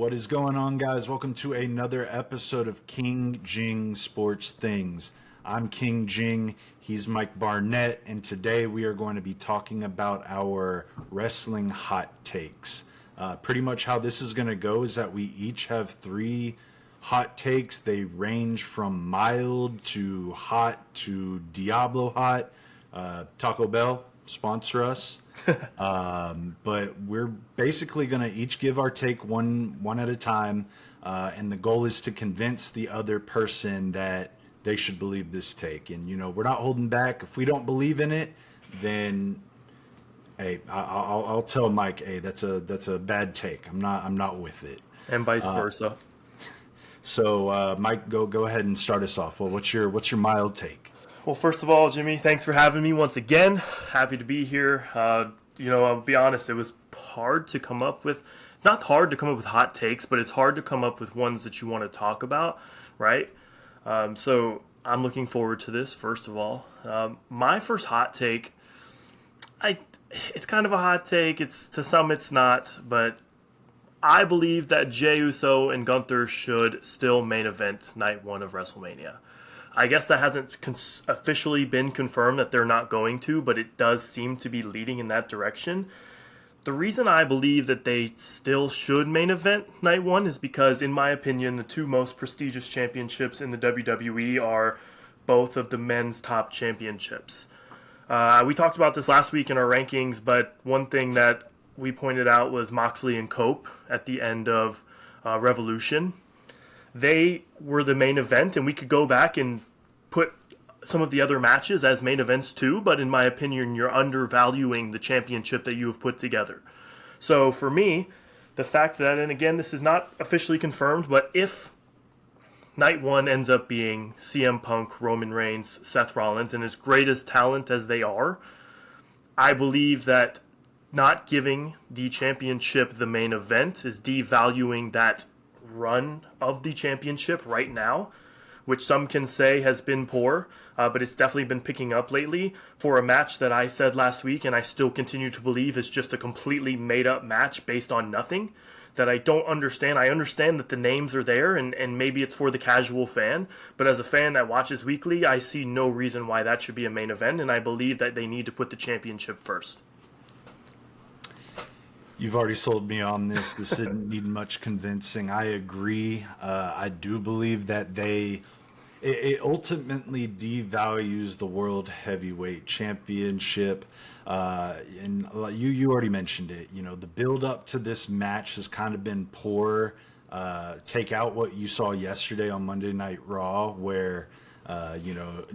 What is going on, guys? Welcome to another episode of King Jing Sports Things. I'm King Jing, he's Mike Barnett, and today we are going to be talking about our wrestling hot takes. Pretty much how this is going to go is that we each have three hot takes. They range from mild to hot to Diablo hot. Taco Bell, sponsor us. But we're basically going to each give our take one at a time, and the goal is to convince the other person that they should believe this take. And we're not holding back. If we don't believe in it, then hey, I'll tell Mike, hey, that's a bad take. I'm not with it, and vice versa. So Mike, go ahead and start us off. Well, what's your mild take? Well, first of all, Jimmy, thanks for having me once again. Happy to be here. I'll be honest, it was hard to come up with, not hard to come up with hot takes, but it's hard to come up with ones that you want to talk about, right? So I'm looking forward to this, first of all. My first hot take, it's kind of a hot take. To some it's not, but I believe that Jey Uso and Gunther should still main event night one of WrestleMania. I guess that hasn't officially been confirmed that they're not going to, but it does seem to be leading in that direction. The reason I believe that they still should main event night one is because, in my opinion, the two most prestigious championships in the WWE are both of the men's top championships. We talked about this last week in our rankings, but one thing that we pointed out was Moxley and Cope at the end of Revolution. They were the main event, and we could go back and put some of the other matches as main events too, but in my opinion, you're undervaluing the championship that you have put together. So for me, the fact that, and again, this is not officially confirmed, but if night one ends up being CM Punk, Roman Reigns, Seth Rollins, and as great as talent as they are, I believe that not giving the championship the main event is devaluing that run of the championship right now, which some can say has been poor, but it's definitely been picking up lately for a match that I said last week, and I still continue to believe is just a completely made-up match based on nothing that I don't understand. I understand that the names are there, and maybe it's for the casual fan, but as a fan that watches weekly, I see no reason why that should be a main event, and I believe that they need to put the championship first. You've already sold me on this. This didn't need much convincing. I agree. I do believe that it ultimately devalues the World Heavyweight Championship. And you already mentioned it. The build up to this match has kind of been poor. Take out what you saw yesterday on Monday Night Raw, where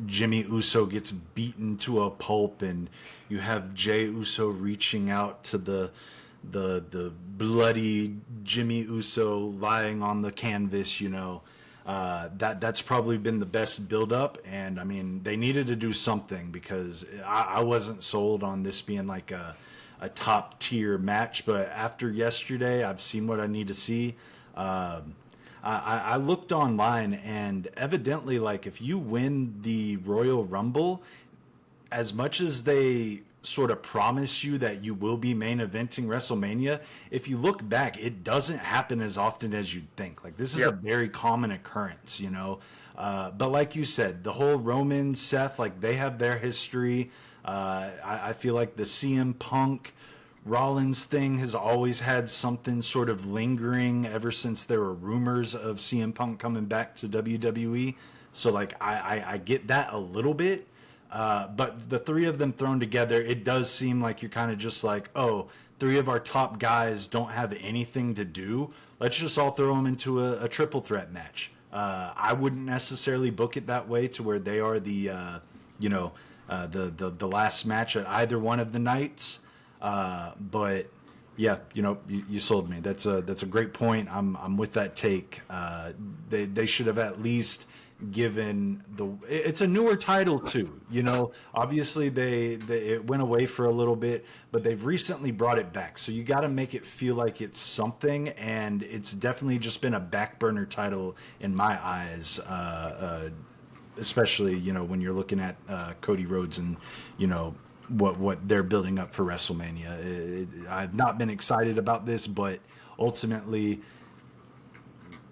Jimmy Uso gets beaten to a pulp, and you have Jey Uso reaching out to the bloody Jimmy Uso lying on the canvas. That's probably been the best build up, and I mean, they needed to do something, because I wasn't sold on this being like a top tier match. But after yesterday, I've seen what I need to see. I looked online, and evidently, like, if you win the Royal Rumble, as much as they sort of promise you that you will be main eventing WrestleMania, if you look back, it doesn't happen as often as you'd think. Like, this is a very common occurrence, but like you said, the whole Roman, Seth, like, they have their history. I feel like the CM Punk Rollins thing has always had something sort of lingering ever since there were rumors of CM Punk coming back to WWE. So like, I get that a little bit. But the three of them thrown together, it does seem like you're kind of just like, oh, three of our top guys don't have anything to do. Let's just all throw them into a triple threat match. I wouldn't necessarily book it that way, to where they are the last match at either one of the nights. But yeah, you sold me. That's a great point. I'm with that take. They should have at least given it's a newer title too. Obviously it went away for a little bit, but they've recently brought it back. So you got to make it feel like it's something, and it's definitely just been a back burner title in my eyes. Especially, when you're looking at Cody Rhodes and, what they're building up for WrestleMania. I've not been excited about this, but ultimately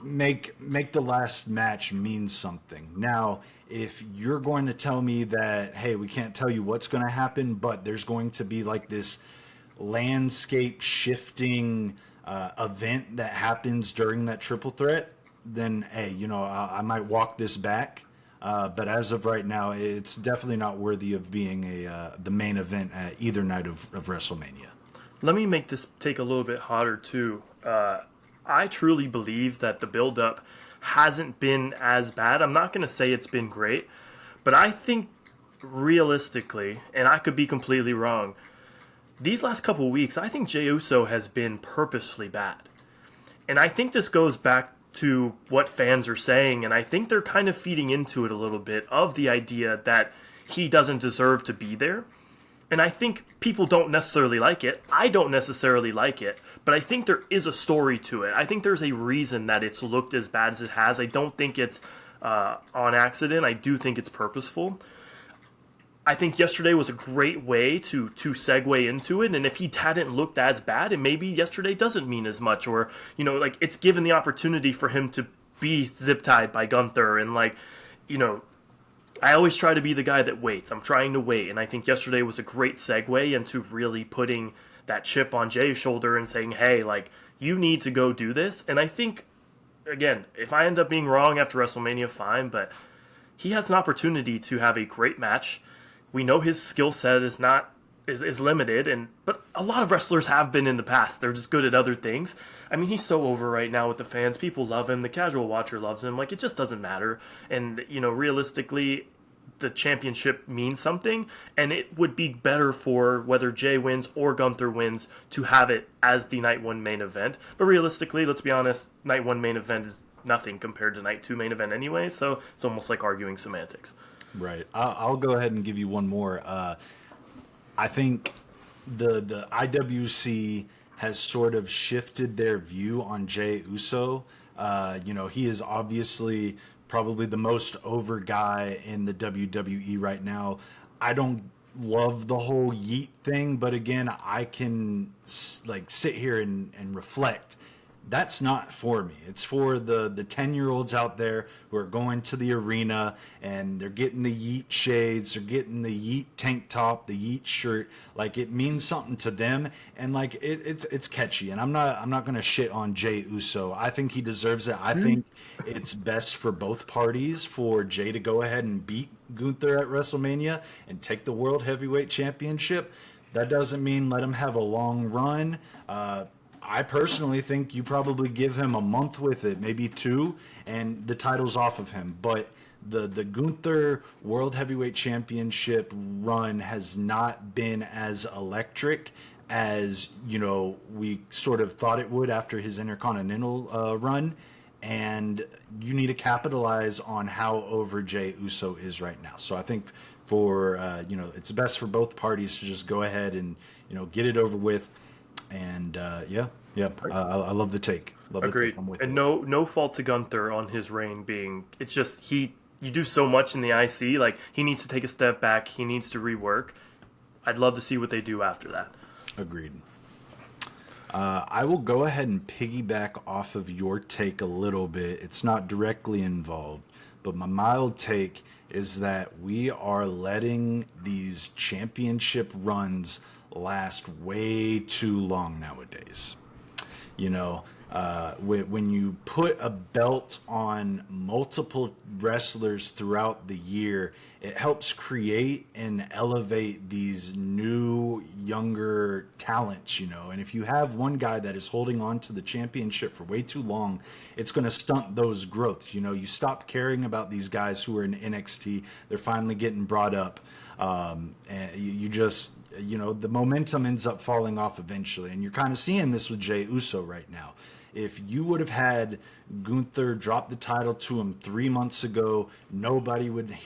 make the last match mean something. Now, if you're going to tell me that, hey, we can't tell you what's going to happen, but there's going to be like this landscape shifting event that happens during that triple threat, then hey, I might walk this back. But as of right now, it's definitely not worthy of being the main event at either night of WrestleMania. Let me make this take a little bit hotter too. I truly believe that the build-up hasn't been as bad. I'm not going to say it's been great, but I think realistically, and I could be completely wrong, these last couple weeks, I think Jey Uso has been purposely bad. And I think this goes back to what fans are saying, and I think they're kind of feeding into it a little bit of the idea that he doesn't deserve to be there. And I think people don't necessarily like it. I don't necessarily like it, but I think there is a story to it. I think there's a reason that it's looked as bad as it has. I don't think it's on accident. I do think it's purposeful. I think yesterday was a great way to segue into it, and if he hadn't looked as bad, and maybe yesterday doesn't mean as much, or, it's given the opportunity for him to be zip-tied by Gunther, and, I always try to be the guy that waits. I'm trying to wait, and I think yesterday was a great segue into really putting that chip on Jay's shoulder and saying, hey, you need to go do this. And I think, again, if I end up being wrong after WrestleMania, fine, but he has an opportunity to have a great match. We know his skill set is limited, but a lot of wrestlers have been in the past. They're just good at other things. I mean, he's so over right now with the fans. People love him. The casual watcher loves him. It just doesn't matter. And, realistically, the championship means something, and it would be better for whether Jay wins or Gunther wins to have it as the night one main event. But realistically, let's be honest, night one main event is nothing compared to night two main event anyway, so it's almost like arguing semantics. Right. I'll go ahead and give you one more. I think the IWC has sort of shifted their view on Jey Uso. He is obviously probably the most over guy in the WWE right now. I don't love the whole yeet thing, but again, I can sit here and reflect. That's not for me. It's for the 10-year-olds out there who are going to the arena and they're getting the yeet shades, they're getting the yeet tank top, the yeet shirt. It means something to them, and it's catchy. And I'm not gonna shit on Jey Uso. I think he deserves it. I think it's best for both parties for Jey to go ahead and beat Gunther at WrestleMania and take the World Heavyweight Championship. That doesn't mean let him have a long run. I personally think you probably give him a month with it, maybe 2, and the title's off of him. But the Gunther World Heavyweight Championship run has not been as electric as, we sort of thought it would after his Intercontinental run. And you need to capitalize on how over Jey Uso is right now. So I think for, it's best for both parties to just go ahead and, get it over with. And I love the take. Agreed. And no fault to Gunther on his reign being. It's just you do so much in the IC. He needs to take a step back. He needs to rework. I'd love to see what they do after that. Agreed. I will go ahead and piggyback off of your take a little bit. It's not directly involved, but my mild take is that we are letting these championship runs last way too long nowadays. When you put a belt on multiple wrestlers throughout the year, it helps create and elevate these new, younger talents, And if you have one guy that is holding on to the championship for way too long, it's going to stunt those growths. You stop caring about these guys who are in NXT. They're finally getting brought up. And you just, the momentum ends up falling off eventually. And you're kind of seeing this with Jey Uso right now. If you would have had Gunther drop the title to him 3 months ago, nobody would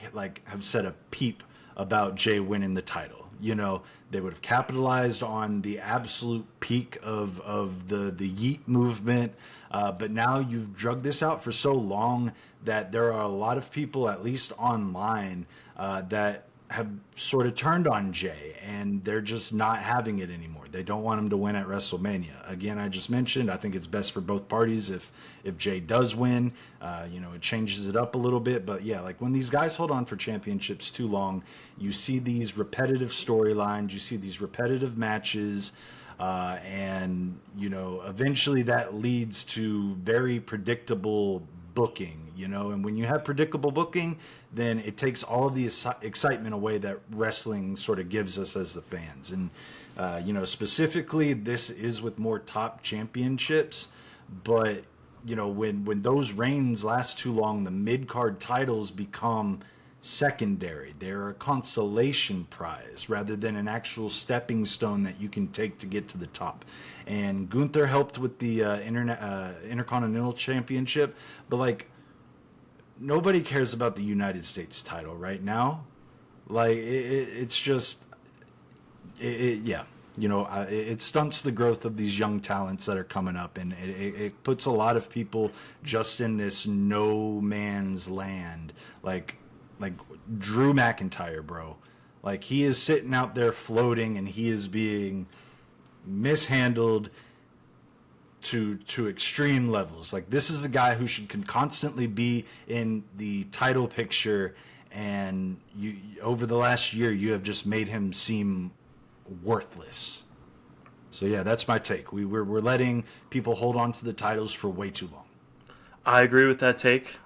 have said a peep about Jey winning the title. They would have capitalized on the absolute peak of the yeet movement. But now you've drugged this out for so long that there are a lot of people, at least online, that have sort of turned on Jay, and they're just not having it anymore. They don't want him to win at WrestleMania. Again, I just mentioned, I think it's best for both parties if Jay does win. It changes it up a little bit. But yeah, like when these guys hold on for championships too long, you see these repetitive storylines, you see these repetitive matches. And eventually that leads to very predictable booking, and when you have predictable booking, then it takes all of the excitement away that wrestling sort of gives us as the fans. And specifically this is with more top championships, but when those reigns last too long, the mid-card titles become secondary. They're a consolation prize rather than an actual stepping stone that you can take to get to the top. And Gunther helped with the Intercontinental Championship, but like nobody cares about the United States title right now. Like it's just, it stunts the growth of these young talents that are coming up, and it puts a lot of people just in this no man's land. Like Drew McIntyre, bro. Like he is sitting out there floating, and he is being mishandled to extreme levels. Like this is a guy who can constantly be in the title picture, and you over the last year you have just made him seem worthless. So yeah, that's my take. We're letting people hold on to the titles for way too long. I agree with that take.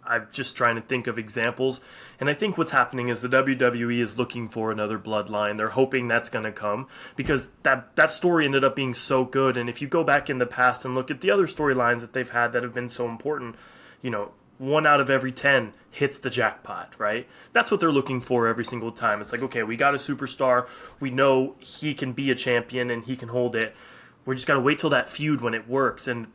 I'm just trying to think of examples, and I think what's happening is the WWE is looking for another bloodline. They're hoping that's going to come because that story ended up being so good. And if you go back in the past and look at the other storylines that they've had that have been so important, 1 out of every 10 hits the jackpot, right? That's what they're looking for every single time. It's like, okay, we got a superstar. We know he can be a champion and he can hold it. We're just got to wait till that feud when it works. And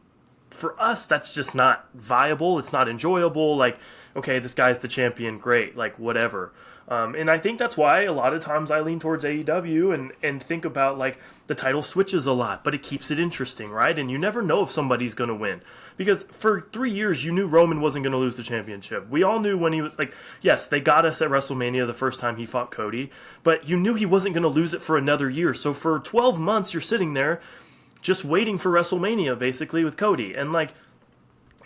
for us, that's just not viable. It's not enjoyable. Like, okay, this guy's the champion. Great. Like, whatever. And I think that's why a lot of times I lean towards AEW and think about, like, the title switches a lot, but it keeps it interesting, right? And you never know if somebody's going to win. Because for 3 years, you knew Roman wasn't going to lose the championship. We all knew when he was, like, yes, they got us at WrestleMania the first time he fought Cody, but you knew he wasn't going to lose it for another year. So for 12 months, you're sitting there just waiting for WrestleMania, basically, with Cody. And, like,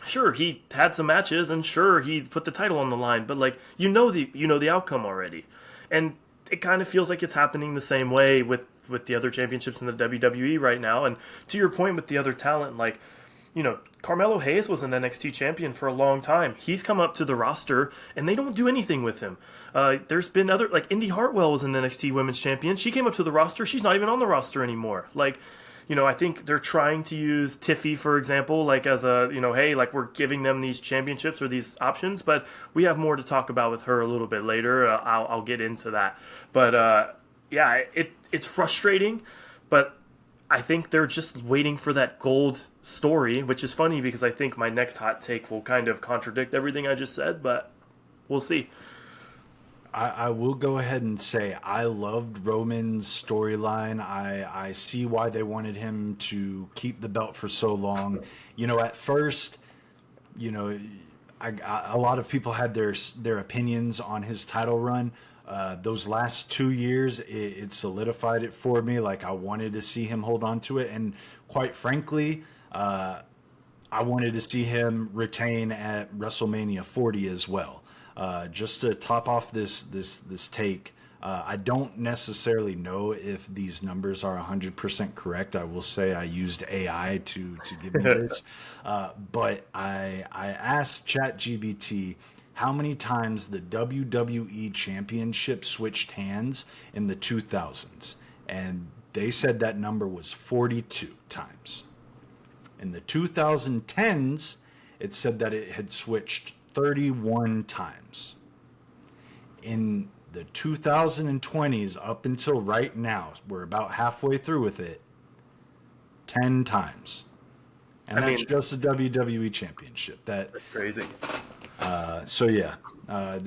sure, he had some matches, and sure, he put the title on the line, but, like, you know the outcome already. And it kind of feels like it's happening the same way with the other championships in the WWE right now. And to your point with the other talent, like, Carmelo Hayes was an NXT champion for a long time. He's come up to the roster, and they don't do anything with him. There's been other, like, Indy Hartwell was an NXT women's champion. She came up to the roster. She's not even on the roster anymore. Like, I think they're trying to use Tiffy, for example, like as a, hey, like we're giving them these championships or these options, but we have more to talk about with her a little bit later. I'll get into that. But yeah, it's frustrating, but I think they're just waiting for that gold story, which is funny because I think my next hot take will kind of contradict everything I just said, but we'll see. I will go ahead and say I loved Roman's storyline. I see why they wanted him to keep the belt for so long. At first, a lot of people had their opinions on his title run. Those last 2 years, it solidified it for me. Like I wanted to see him hold on to it, and quite frankly, I wanted to see him retain at WrestleMania 40 as well. Just to top off this take, I don't necessarily know if these numbers are 100% correct. I will say I used AI to give me this, but I asked ChatGPT how many times the WWE Championship switched hands in the 2000s, and they said that number was 42 times. In the 2010s, it said that it had switched 31 times. In the 2020s up until right now, we're about halfway through with it, 10 times. And that's just the WWE Championship. That's crazy. So yeah,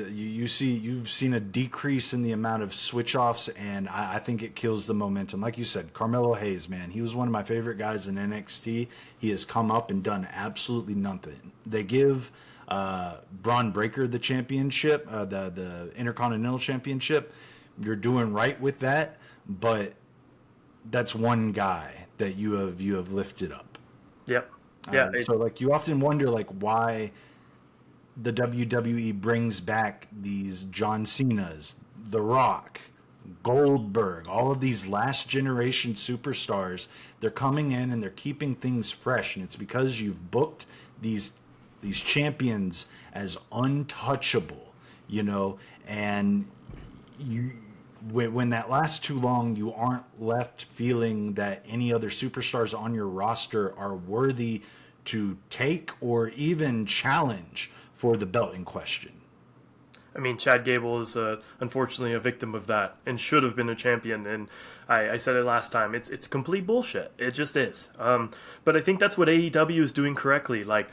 you've seen a decrease in the amount of switch offs, and I think it kills the momentum. Like you said, Carmelo Hayes, man, he was one of my favorite guys in NXT. He has come up and done absolutely nothing. They give Braun Breaker the championship, the Intercontinental Championship. You're doing right with that, but that's one guy that you have lifted up. Yep. Yeah. So like you often wonder like why the WWE brings back these John Cena's, The Rock, Goldberg, all of these last generation superstars. They're coming in and they're keeping things fresh, and it's because you've booked these champions as untouchable, and when that lasts too long, you aren't left feeling that any other superstars on your roster are worthy to take or even challenge for the belt in question. I mean, Chad Gable is unfortunately a victim of that and should have been a champion. And I said it last time. It's complete bullshit. It just is. But I think that's what AEW is doing correctly. Like,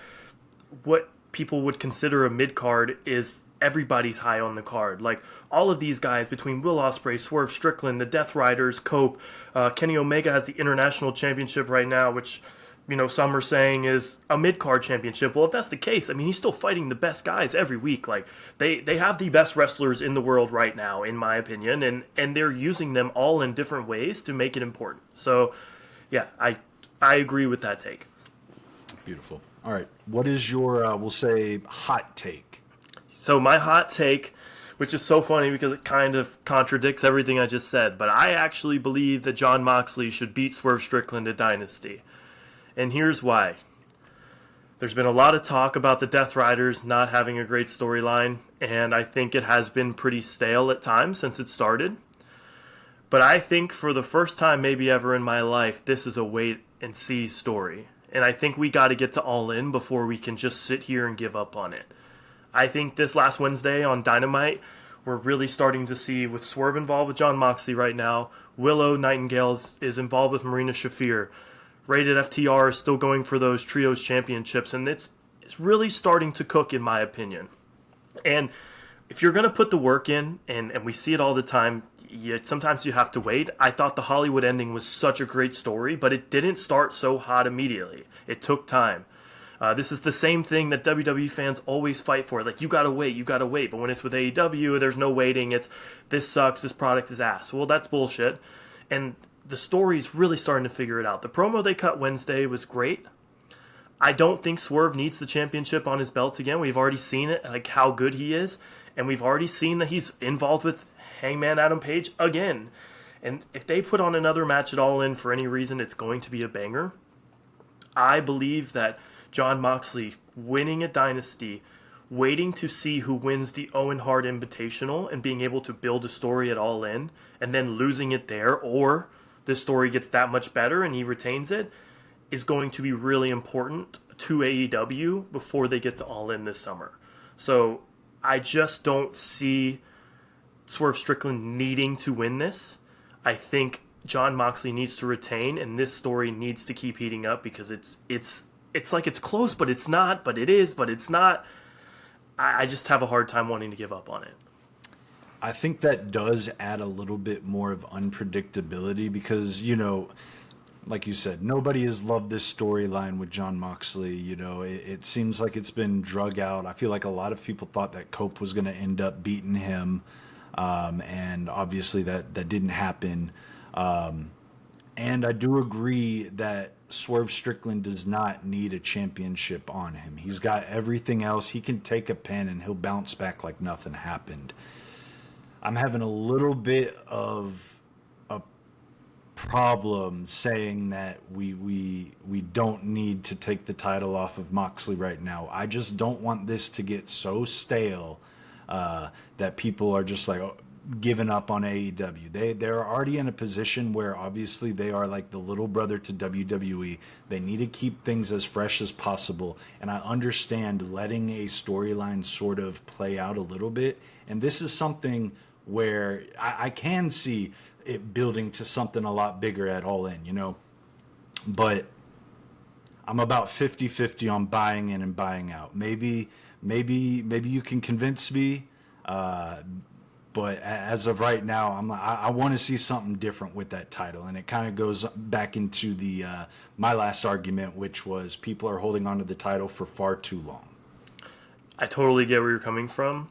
what people would consider a mid-card is everybody's high on the card. Like, all of these guys between Will Ospreay, Swerve Strickland, the Death Riders, Cope, Kenny Omega has the International Championship right now, which some are saying is a mid-card championship. Well, if that's the case, I mean, he's still fighting the best guys every week. Like, they have the best wrestlers in the world right now, in my opinion, and they're using them all in different ways to make it important. So, yeah, I agree with that take. Beautiful. All right. What is your, we'll say, hot take? So my hot take, which is so funny because it kind of contradicts everything I just said, but I actually believe that Jon Moxley should beat Swerve Strickland at Dynasty. And here's why. There's been a lot of talk about the Death Riders not having a great storyline, and I think it has been pretty stale at times since it started. But I think for the first time maybe ever in my life, this is a wait-and-see story. And I think we got to get to All In before we can just sit here and give up on it. I think this last Wednesday on Dynamite, we're really starting to see, with Swerve involved with Jon Moxley right now, Willow Nightingale is involved with Marina Shafir. Rated FTR is still going for those trios championships, and it's really starting to cook, in my opinion. And if you're going to put the work in, and we see it all the time, sometimes you have to wait. I thought the Hollywood ending was such a great story, but it didn't start so hot immediately. It took time. This is the same thing that WWE fans always fight for. Like, you gotta wait. But when it's with AEW, there's no waiting. It's, this sucks, this product is ass. Well, that's bullshit. And the story's really starting to figure it out. The promo they cut Wednesday was great. I don't think Swerve needs the championship on his belt again. We've already seen it, like how good he is. And we've already seen that he's involved with Hangman Adam Page again. And if they put on another match at All In for any reason, it's going to be a banger. I believe that Jon Moxley winning a Dynasty, waiting to see who wins the Owen Hart Invitational and being able to build a story at All In, and then losing it there, or the story gets that much better and he retains it, is going to be really important to AEW before they get to All In this summer. So I just don't see Swerve Strickland needing to win this. I think Jon Moxley needs to retain, and this story needs to keep heating up because it's like it's close, but it's not, but it is, but it's not. I just have a hard time wanting to give up on it. I think that does add a little bit more of unpredictability because, like you said, nobody has loved this storyline with Jon Moxley. It seems like it's been drug out. I feel like a lot of people thought that Cope was going to end up beating him, and obviously that didn't happen. And I do agree that Swerve Strickland does not need a championship on him. He's got everything else. He can take a pin and he'll bounce back like nothing happened. I'm having a little bit of a problem saying that we don't need to take the title off of Moxley right now. I just don't want this to get so stale that people are just like, given up on AEW. They're already in a position where obviously they are like the little brother to WWE. They need to keep things as fresh as possible, and I understand letting a storyline sort of play out a little bit, and this is something where I can see it building to something a lot bigger at All In, but I'm about 50-50 on buying in and buying out. Maybe you can convince me, but as of right now, I want to see something different with that title, and it kind of goes back into the my last argument, which was people are holding on to the title for far too long. I totally get where you're coming from.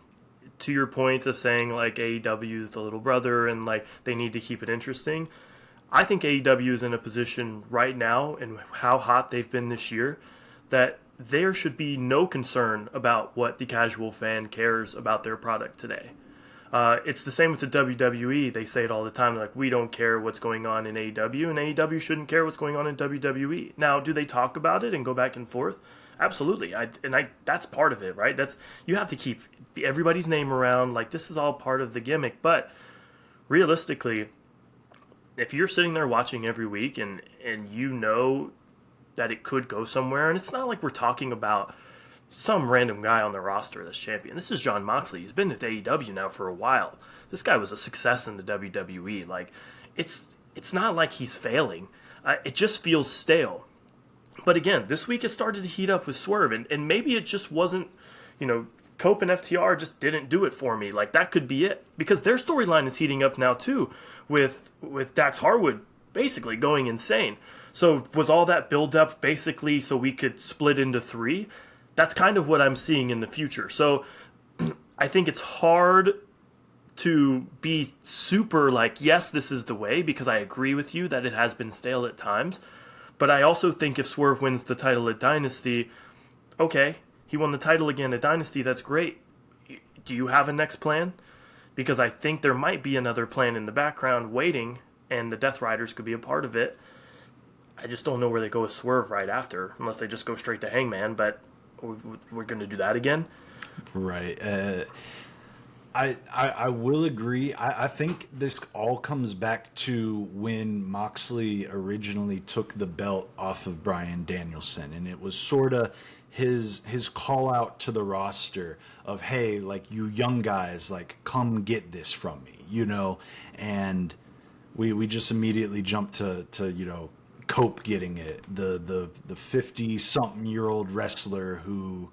To your point of saying like AEW is the little brother and like they need to keep it interesting, I think AEW is in a position right now and how hot they've been this year that there should be no concern about what the casual fan cares about their product today. It's the same with the WWE. They say it all the time, like we don't care what's going on in AEW, and AEW shouldn't care what's going on in WWE. Now, do they talk about it and go back and forth? Absolutely. That's part of it, right? That's you have to keep everybody's name around. Like this is all part of the gimmick. But realistically, if you're sitting there watching every week and you know that it could go somewhere, and it's not like we're talking about some random guy on the roster that's champion. This is Jon Moxley. He's been at AEW now for a while. This guy was a success in the WWE. Like, it's not like he's failing. It just feels stale. But again, this week it started to heat up with Swerve, and maybe it just wasn't, Cope and FTR just didn't do it for me. Like, that could be it. Because their storyline is heating up now, too, with Dax Harwood basically going insane. So was all that build up basically so we could split into 3? That's kind of what I'm seeing in the future. So I think it's hard to be super like, yes, this is the way, because I agree with you that it has been stale at times. But I also think if Swerve wins the title at Dynasty, okay, he won the title again at Dynasty, that's great. Do you have a next plan? Because I think there might be another plan in the background waiting, and the Death Riders could be a part of it. I just don't know where they go with Swerve right after, unless they just go straight to Hangman, but we're going to do that again. Right. I will agree. I think this all comes back to when Moxley originally took the belt off of Bryan Danielson, and it was sort of his call out to the roster of, hey, like, you young guys, like, come get this from me, and we just immediately jumped to Cope getting it, the 50-something-year-old wrestler who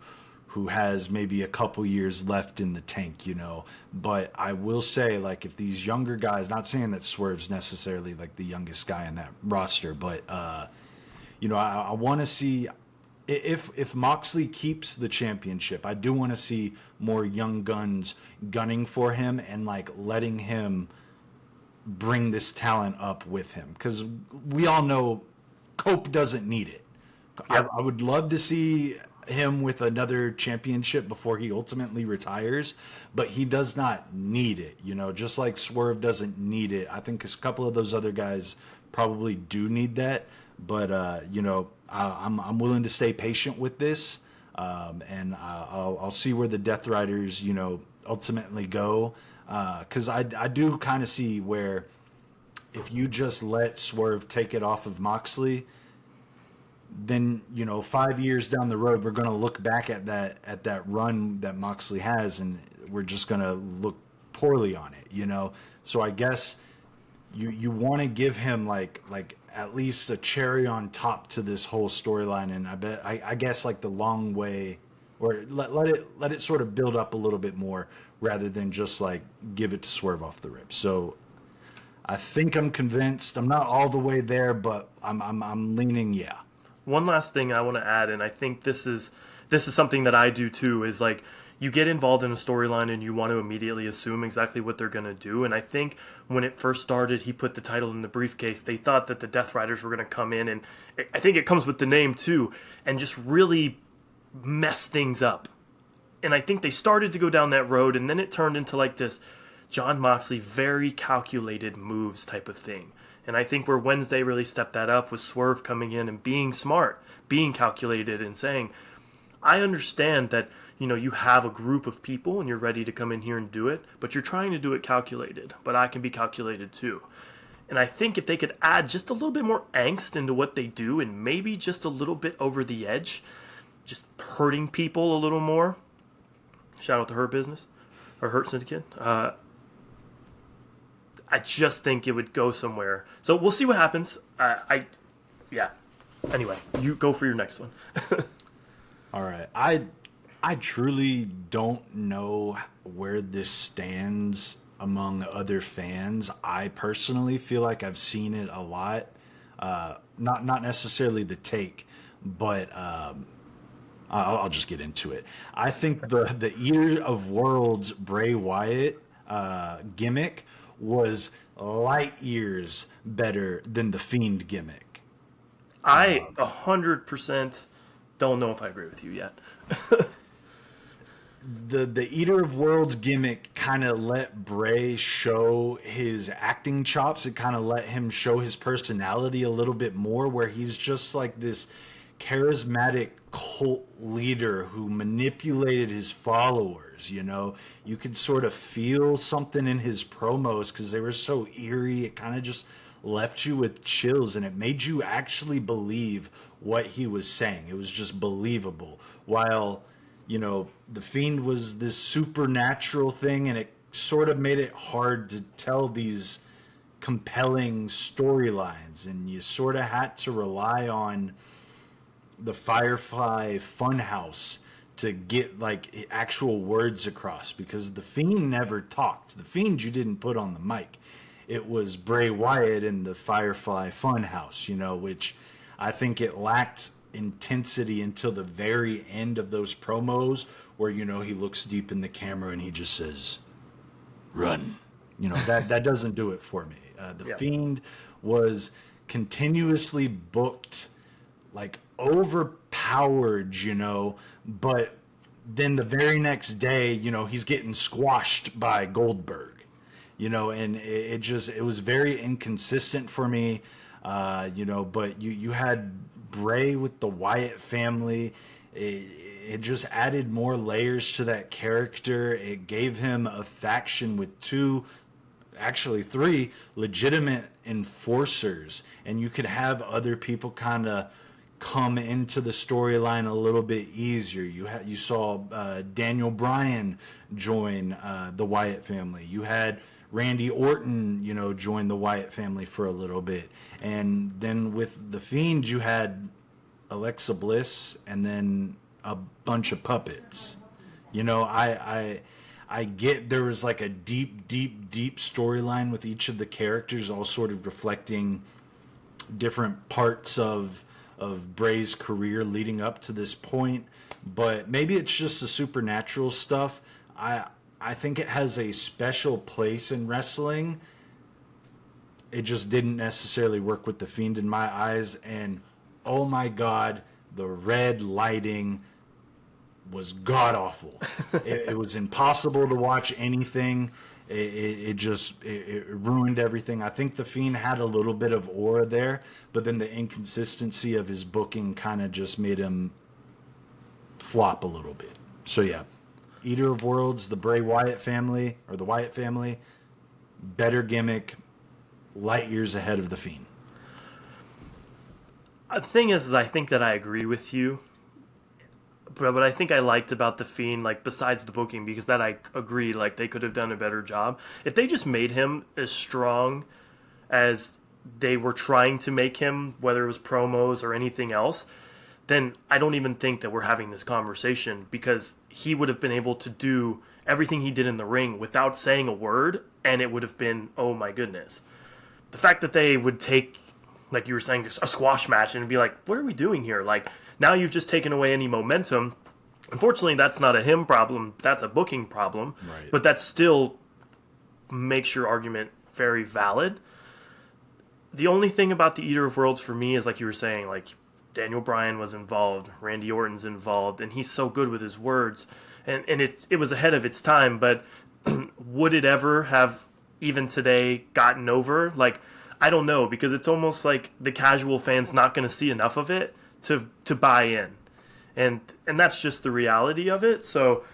has maybe a couple years left in the tank, But I will say, like, if these younger guys, not saying that Swerve's necessarily like the youngest guy in that roster, but I want to see if Moxley keeps the championship, I do want to see more young guns gunning for him and like letting him bring this talent up with him, because we all know Cope doesn't need it. Yep. I would love to see him with another championship before he ultimately retires, but he does not need it, just like Swerve doesn't need it. I think a couple of those other guys probably do need that, but I'm willing to stay patient with this, and I'll see where the Death Riders ultimately go. Because I do kind of see where if you just let Swerve take it off of Moxley, then 5 years down the road we're going to look back at that run that Moxley has, and we're just going to look poorly on it. So I guess you want to give him like at least a cherry on top to this whole storyline, and I guess like the long way, or let it sort of build up a little bit more rather than just like give it to Swerve off the rip. So I think I'm convinced. I'm not all the way there, but I'm leaning yeah. One last thing I want to add, and I think this is something that I do too, is like you get involved in a storyline and you want to immediately assume exactly what they're going to do. And I think when it first started, he put the title in the briefcase. They thought that the Death Riders were going to come in, and I think it comes with the name too, and just really mess things up. And I think they started to go down that road, and then it turned into like this Jon Moxley very calculated moves type of thing. And I think where Wednesday really stepped that up was Swerve coming in and being smart, being calculated, and saying, I understand that, you have a group of people and you're ready to come in here and do it, but you're trying to do it calculated, but I can be calculated too. And I think if they could add just a little bit more angst into what they do, and maybe just a little bit over the edge, just hurting people a little more, shout out to Hurt Business, or Hurt Syndicate, I just think it would go somewhere. So we'll see what happens. Yeah. Anyway, you go for your next one. All right. I truly don't know where this stands among other fans. I personally feel like I've seen it a lot. Not necessarily the take, but I'll just get into it. I think the Eater of Worlds Bray Wyatt gimmick was light years better than the Fiend gimmick. I 100% don't know if I agree with you yet. The Eater of Worlds gimmick kind of let Bray show his acting chops. It kind of let him show his personality a little bit more, where he's just like this charismatic cult leader who manipulated his followers. You know, you could sort of feel something in his promos because they were so eerie. It kind of just left you with chills, and it made you actually believe what he was saying. It was just believable. While, you know, the Fiend was this supernatural thing, and it sort of made it hard to tell these compelling storylines, and you sort of had to rely on the Firefly Funhouse to get like actual words across, because the Fiend never talked. The Fiend you didn't put on the mic. It was Bray Wyatt in the Firefly Funhouse, you know, which I think it lacked intensity until the very end of those promos where, you know, he looks deep in the camera and he just says, "Run." You know, that doesn't do it for me. The Fiend was continuously booked like overpowered, you know, but then the very next day, you know, he's getting squashed by Goldberg. You know, and it was very inconsistent for me, you know, but you had Bray with the Wyatt family. It just added more layers to that character. It gave him a faction with actually three legitimate enforcers, and you could have other people kind of come into the storyline a little bit easier. You saw Daniel Bryan join the Wyatt family. You had Randy Orton, you know, join the Wyatt family for a little bit. And then with The Fiend, you had Alexa Bliss and then a bunch of puppets. You know, I get there was like a deep storyline with each of the characters, all sort of reflecting different parts of Bray's career leading up to this point. But maybe it's just the supernatural stuff. I think it has a special place in wrestling. It just didn't necessarily work with The Fiend in my eyes. And oh my God, the red lighting was god awful. It was impossible to watch anything. It ruined everything. I think The Fiend had a little bit of aura there, but then the inconsistency of his booking kind of just made him flop a little bit. So yeah. Eater of Worlds, the Bray Wyatt family, or the Wyatt family, better gimmick, light years ahead of The Fiend. The thing is I think that I agree with you, but what I think I liked about The Fiend, like, besides the booking, because that I agree, like, they could have done a better job. If they just made him as strong as they were trying to make him, whether it was promos or anything else, then I don't even think that we're having this conversation, because he would have been able to do everything he did in the ring without saying a word, and it would have been, oh my goodness. The fact that they would take, like you were saying, a squash match and be like, what are we doing here? Like, now you've just taken away any momentum. Unfortunately, that's not a him problem. That's a booking problem. Right. But that still makes your argument very valid. The only thing about the Eater of Worlds for me is, like you were saying, like, Daniel Bryan was involved, Randy Orton's involved, and he's so good with his words. And it was ahead of its time, but would it ever have, even today, gotten over? Like, I don't know, because it's almost like the casual fan's not going to see enough of it to buy in. And that's just the reality of it. So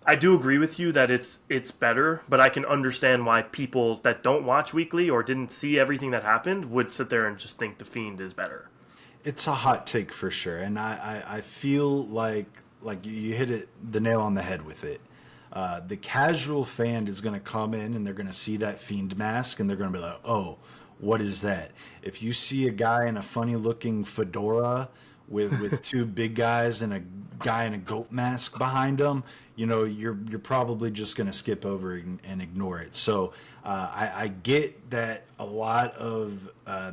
I do agree with you that it's better, but I can understand why people that don't watch weekly or didn't see everything that happened would sit there and just think The Fiend is better. It's a hot take for sure, and I feel like you hit the nail on the head with it. The casual fan is going to come in and they're going to see that Fiend mask and they're going to be like, oh, what is that? If you see a guy in a funny-looking fedora with two big guys and a guy in a goat mask behind him, you're probably just going to skip over and ignore it. So I get that a lot of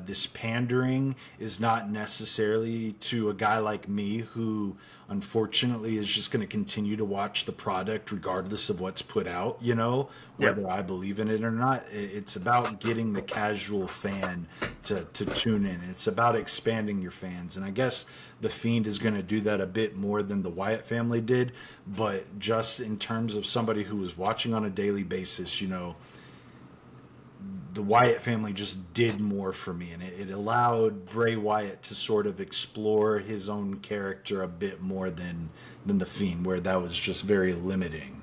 this pandering is not necessarily to a guy like me who unfortunately is just going to continue to watch the product regardless of what's put out, whether I believe in it or not. It's about getting the casual fan to tune in. It's about expanding your fans. And I guess The Fiend is going to do that a bit more than the Wyatt family did. But just in terms of somebody who was watching on a daily basis, the Wyatt family just did more for me, and it allowed Bray Wyatt to sort of explore his own character a bit more than the Fiend, where that was just very limiting.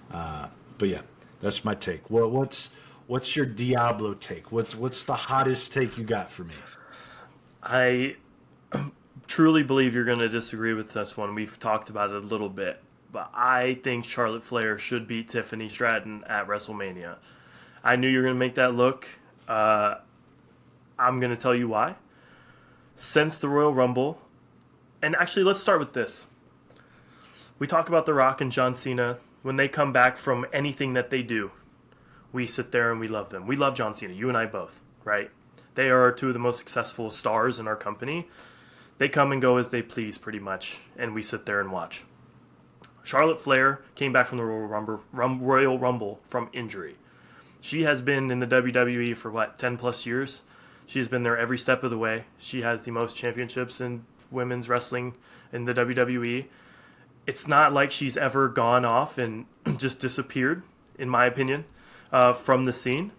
But yeah, that's my take. What's your Diablo take? What's the hottest take you got for me? I truly believe you're going to disagree with this one. We've talked about it a little bit, but I think Charlotte Flair should beat Tiffany Stratton at WrestleMania. I knew you were going to make that look. I'm going to tell you why. Since the Royal Rumble, and actually let's start with this. We talk about The Rock and John Cena. When they come back from anything that they do, we sit there and we love them. We love John Cena, you and I both, right? They are two of the most successful stars in our company. They come and go as they please pretty much, and we sit there and watch. Charlotte Flair came back from the Royal Rumble from injury. She has been in the WWE for 10 plus years. She's been there every step of the way. She has the most championships in women's wrestling in the WWE. It's not like she's ever gone off and just disappeared, in my opinion, from the scene.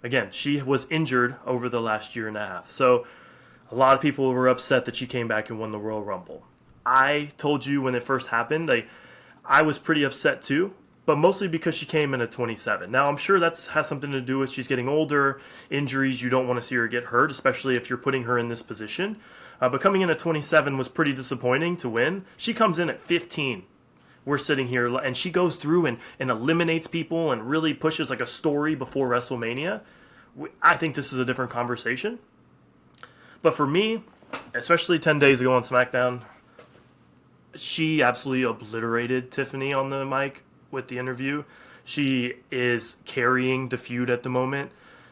Again, she was injured over the last year and a half. So a lot of people were upset that she came back and won the Royal Rumble. I told you when it first happened, I was pretty upset too. But mostly because she came in at 27. Now, I'm sure that has something to do with she's getting older, injuries, you don't want to see her get hurt, especially if you're putting her in this position. But coming in at 27 was pretty disappointing to win. She comes in at 15. We're sitting here, and she goes through and eliminates people and really pushes like a story before WrestleMania. I think this is a different conversation. But for me, especially 10 days ago on SmackDown, she absolutely obliterated Tiffany on the mic with the interview. She is carrying the feud at the moment.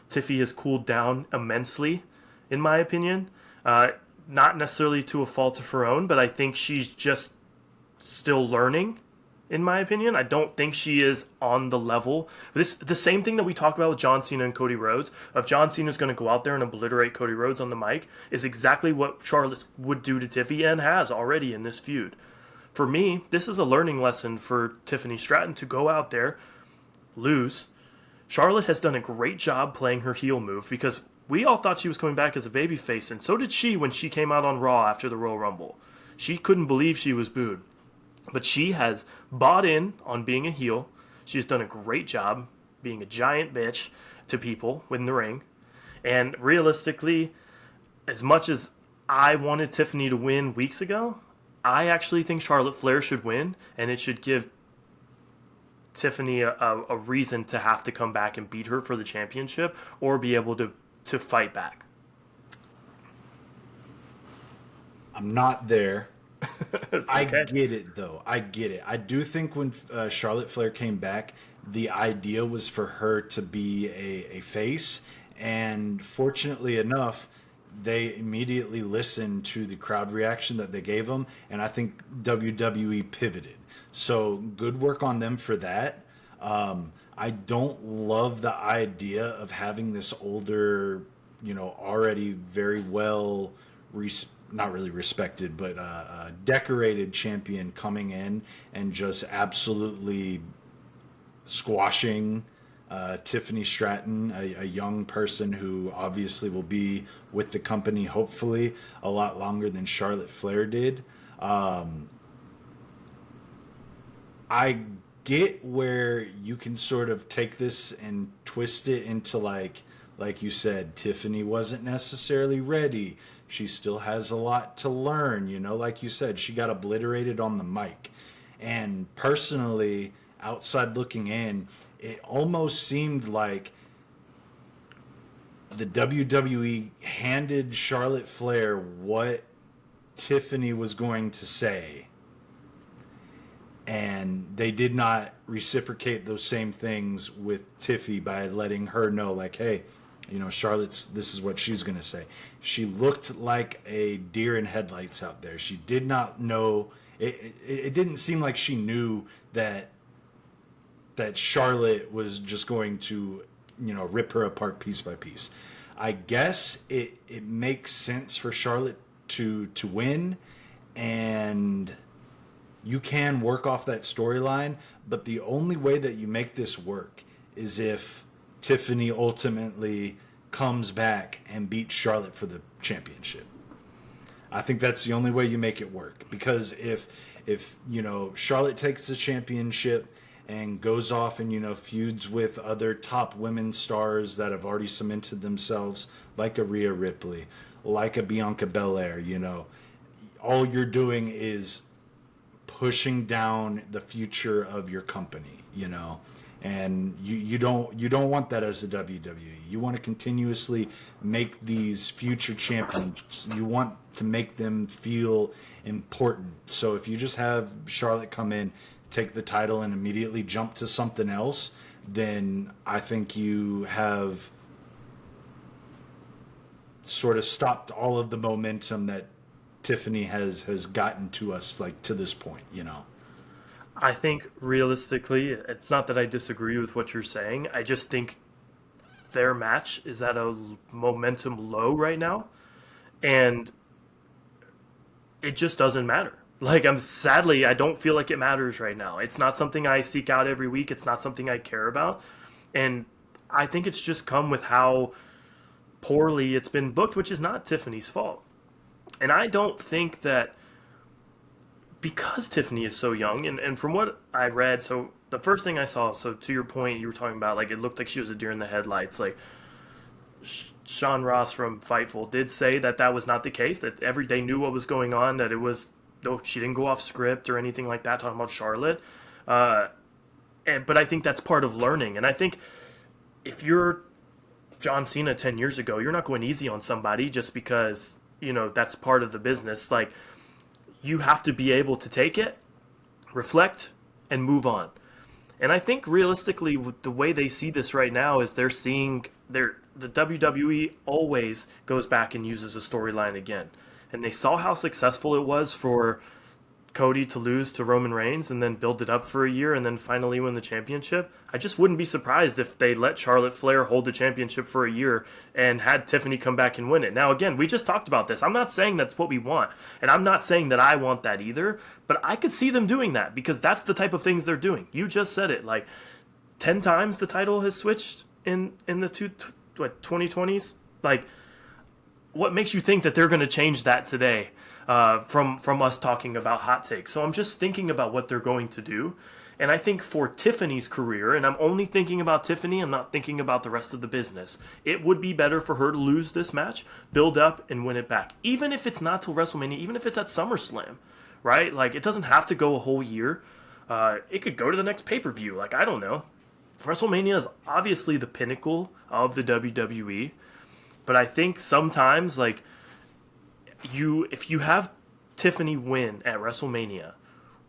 Tiffy has cooled down immensely, in my opinion. Not necessarily to a fault of her own, but I think she's just still learning, in my opinion. I don't think she is on the level. The same thing that we talk about with John Cena and Cody Rhodes, of John Cena's going to go out there and obliterate Cody Rhodes on the mic, is exactly what Charlotte would do to Tiffy and has already in this feud. For me, this is a learning lesson for Tiffany Stratton to go out there, lose. Charlotte has done a great job playing her heel move because we all thought she was coming back as a babyface, and so did she when she came out on Raw after the Royal Rumble. She couldn't believe she was booed. But she has bought in on being a heel. She's done a great job being a giant bitch to people in the ring. And realistically, as much as I wanted Tiffany to win weeks ago, I actually think Charlotte Flair should win, and it should give Tiffany a reason to have to come back and beat her for the championship or be able to fight back. I'm not there. I okay. get it, though. I get it. I do think when Charlotte Flair came back, the idea was for her to be a face, and fortunately enough, they immediately listened to the crowd reaction that they gave them, and I think WWE pivoted. So good work on them for that. I don't love the idea of having this older, already very well, not really respected, but decorated champion coming in and just absolutely squashing Tiffany Stratton, a young person who obviously will be with the company hopefully a lot longer than Charlotte Flair did. I get where you can sort of take this and twist it into like you said, Tiffany wasn't necessarily ready. She still has a lot to learn, like you said, she got obliterated on the mic. And personally, outside looking in, it almost seemed like the WWE handed Charlotte Flair what Tiffany was going to say. And they did not reciprocate those same things with Tiffy by letting her know, like, hey, Charlotte's, this is what she's going to say. She looked like a deer in headlights out there. She did not know. It didn't seem like she knew that Charlotte was just going to, rip her apart piece by piece. I guess it makes sense for Charlotte to win, and you can work off that storyline, but the only way that you make this work is if Tiffany ultimately comes back and beats Charlotte for the championship. I think that's the only way you make it work, because if Charlotte takes the championship and goes off and feuds with other top women stars that have already cemented themselves, like a Rhea Ripley, like a Bianca Belair, all you're doing is pushing down the future of your company, and you don't want that as the WWE. You want to continuously make these future champions. You want to make them feel important. So if you just have Charlotte come in, take the title, and immediately jump to something else, then I think you have sort of stopped all of the momentum that Tiffany has gotten to us, like, to this point. I think realistically, it's not that I disagree with what you're saying. I just think their match is at a momentum low right now, and it just doesn't matter. Like, I don't feel like it matters right now. It's not something I seek out every week. It's not something I care about. And I think it's just come with how poorly it's been booked, which is not Tiffany's fault. And I don't think that, because Tiffany is so young, and from what I read, so the first thing I saw, so to your point, you were talking about, like, it looked like she was a deer in the headlights. Like, Sean Ross from Fightful did say that was not the case, that they knew what was going on, that it was, no, she didn't go off script or anything like that, talking about Charlotte. But I think that's part of learning. And I think if you're John Cena 10 years ago, you're not going easy on somebody just because, that's part of the business. Like, you have to be able to take it, reflect, and move on. And I think realistically, with the way they see this right now is they're seeing the WWE always goes back and uses a storyline again. And they saw how successful it was for Cody to lose to Roman Reigns and then build it up for a year and then finally win the championship. I just wouldn't be surprised if they let Charlotte Flair hold the championship for a year and had Tiffany come back and win it. Now, again, we just talked about this. I'm not saying that's what we want, and I'm not saying that I want that either, but I could see them doing that because that's the type of things they're doing. You just said it. Like, 10 times the title has switched in the 2020s. Like, what makes you think that they're going to change that today? From us talking about hot takes. So I'm just thinking about what they're going to do. And I think for Tiffany's career, and I'm only thinking about Tiffany, I'm not thinking about the rest of the business, it would be better for her to lose this match, build up, and win it back. Even if it's not till WrestleMania, even if it's at SummerSlam, right? Like, it doesn't have to go a whole year. It could go to the next pay-per-view. Like, I don't know. WrestleMania is obviously the pinnacle of the WWE. But I think sometimes, like, if you have Tiffany win at WrestleMania,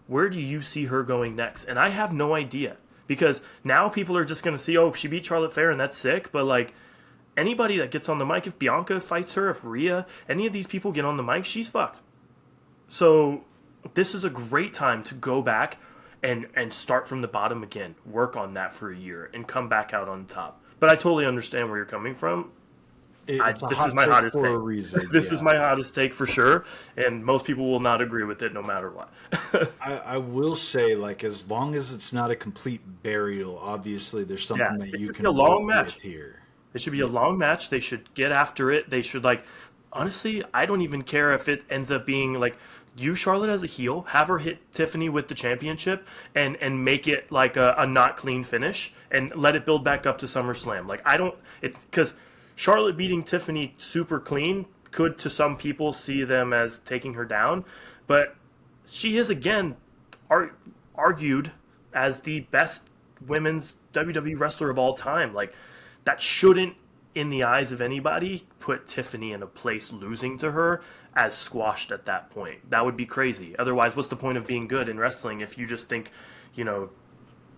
where do you see her going next? And I have no idea, because now people are just going to see, oh, she beat Charlotte Flair and that's sick. But, like, anybody that gets on the mic, if Bianca fights her, if Rhea, any of these people get on the mic, she's fucked. So this is a great time to go back and start from the bottom again, work on that for a year, and come back out on top. But I totally understand where you're coming from. This is my hottest take. For a reason. This is my hottest take for sure, and most people will not agree with it no matter what. I will say, like, as long as it's not a complete burial, obviously there's something that you can work with here. It should be a long match. They should get after it. They should, like, honestly, I don't even care if it ends up being, like, use Charlotte as a heel, have her hit Tiffany with the championship, and make it like a not clean finish, and let it build back up to SummerSlam. Like, because Charlotte beating Tiffany super clean could, to some people, see them as taking her down. But she is, again, argued as the best women's WWE wrestler of all time. Like, that shouldn't in the eyes of anybody, put Tiffany in a place losing to her as squashed at that point. That would be crazy. Otherwise, what's the point of being good in wrestling if you just think, you know,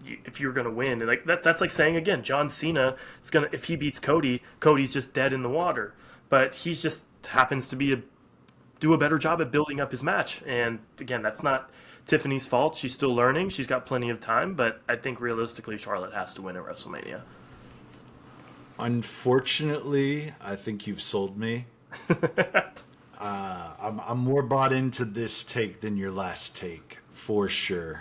if you're gonna win? And like that's like saying again, John Cena is gonna, if he beats Cody, Cody's just dead in the water. But he just happens to do a better job at building up his match. And again, that's not Tiffany's fault. She's still learning. She's got plenty of time. But I think realistically, Charlotte has to win at WrestleMania. Unfortunately, I think you've sold me. I'm more bought into this take than your last take, for sure.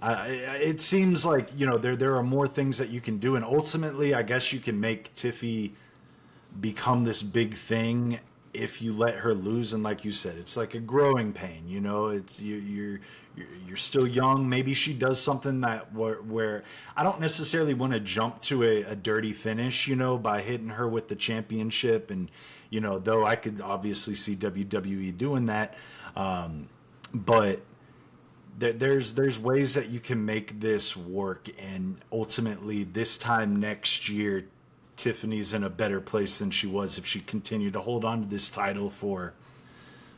It seems like, you know, there are more things that you can do, and ultimately, I guess you can make Tiffy become this big thing if you let her lose. And like you said, it's like a growing pain. You know, it's you're still young. Maybe she does something that where I don't necessarily want to jump to a dirty finish, you know, by hitting her with the championship. And you know, though I could obviously see WWE doing that, but there's ways that you can make this work. And ultimately, this time next year, Tiffany's in a better place than she was if she continued to hold on to this title for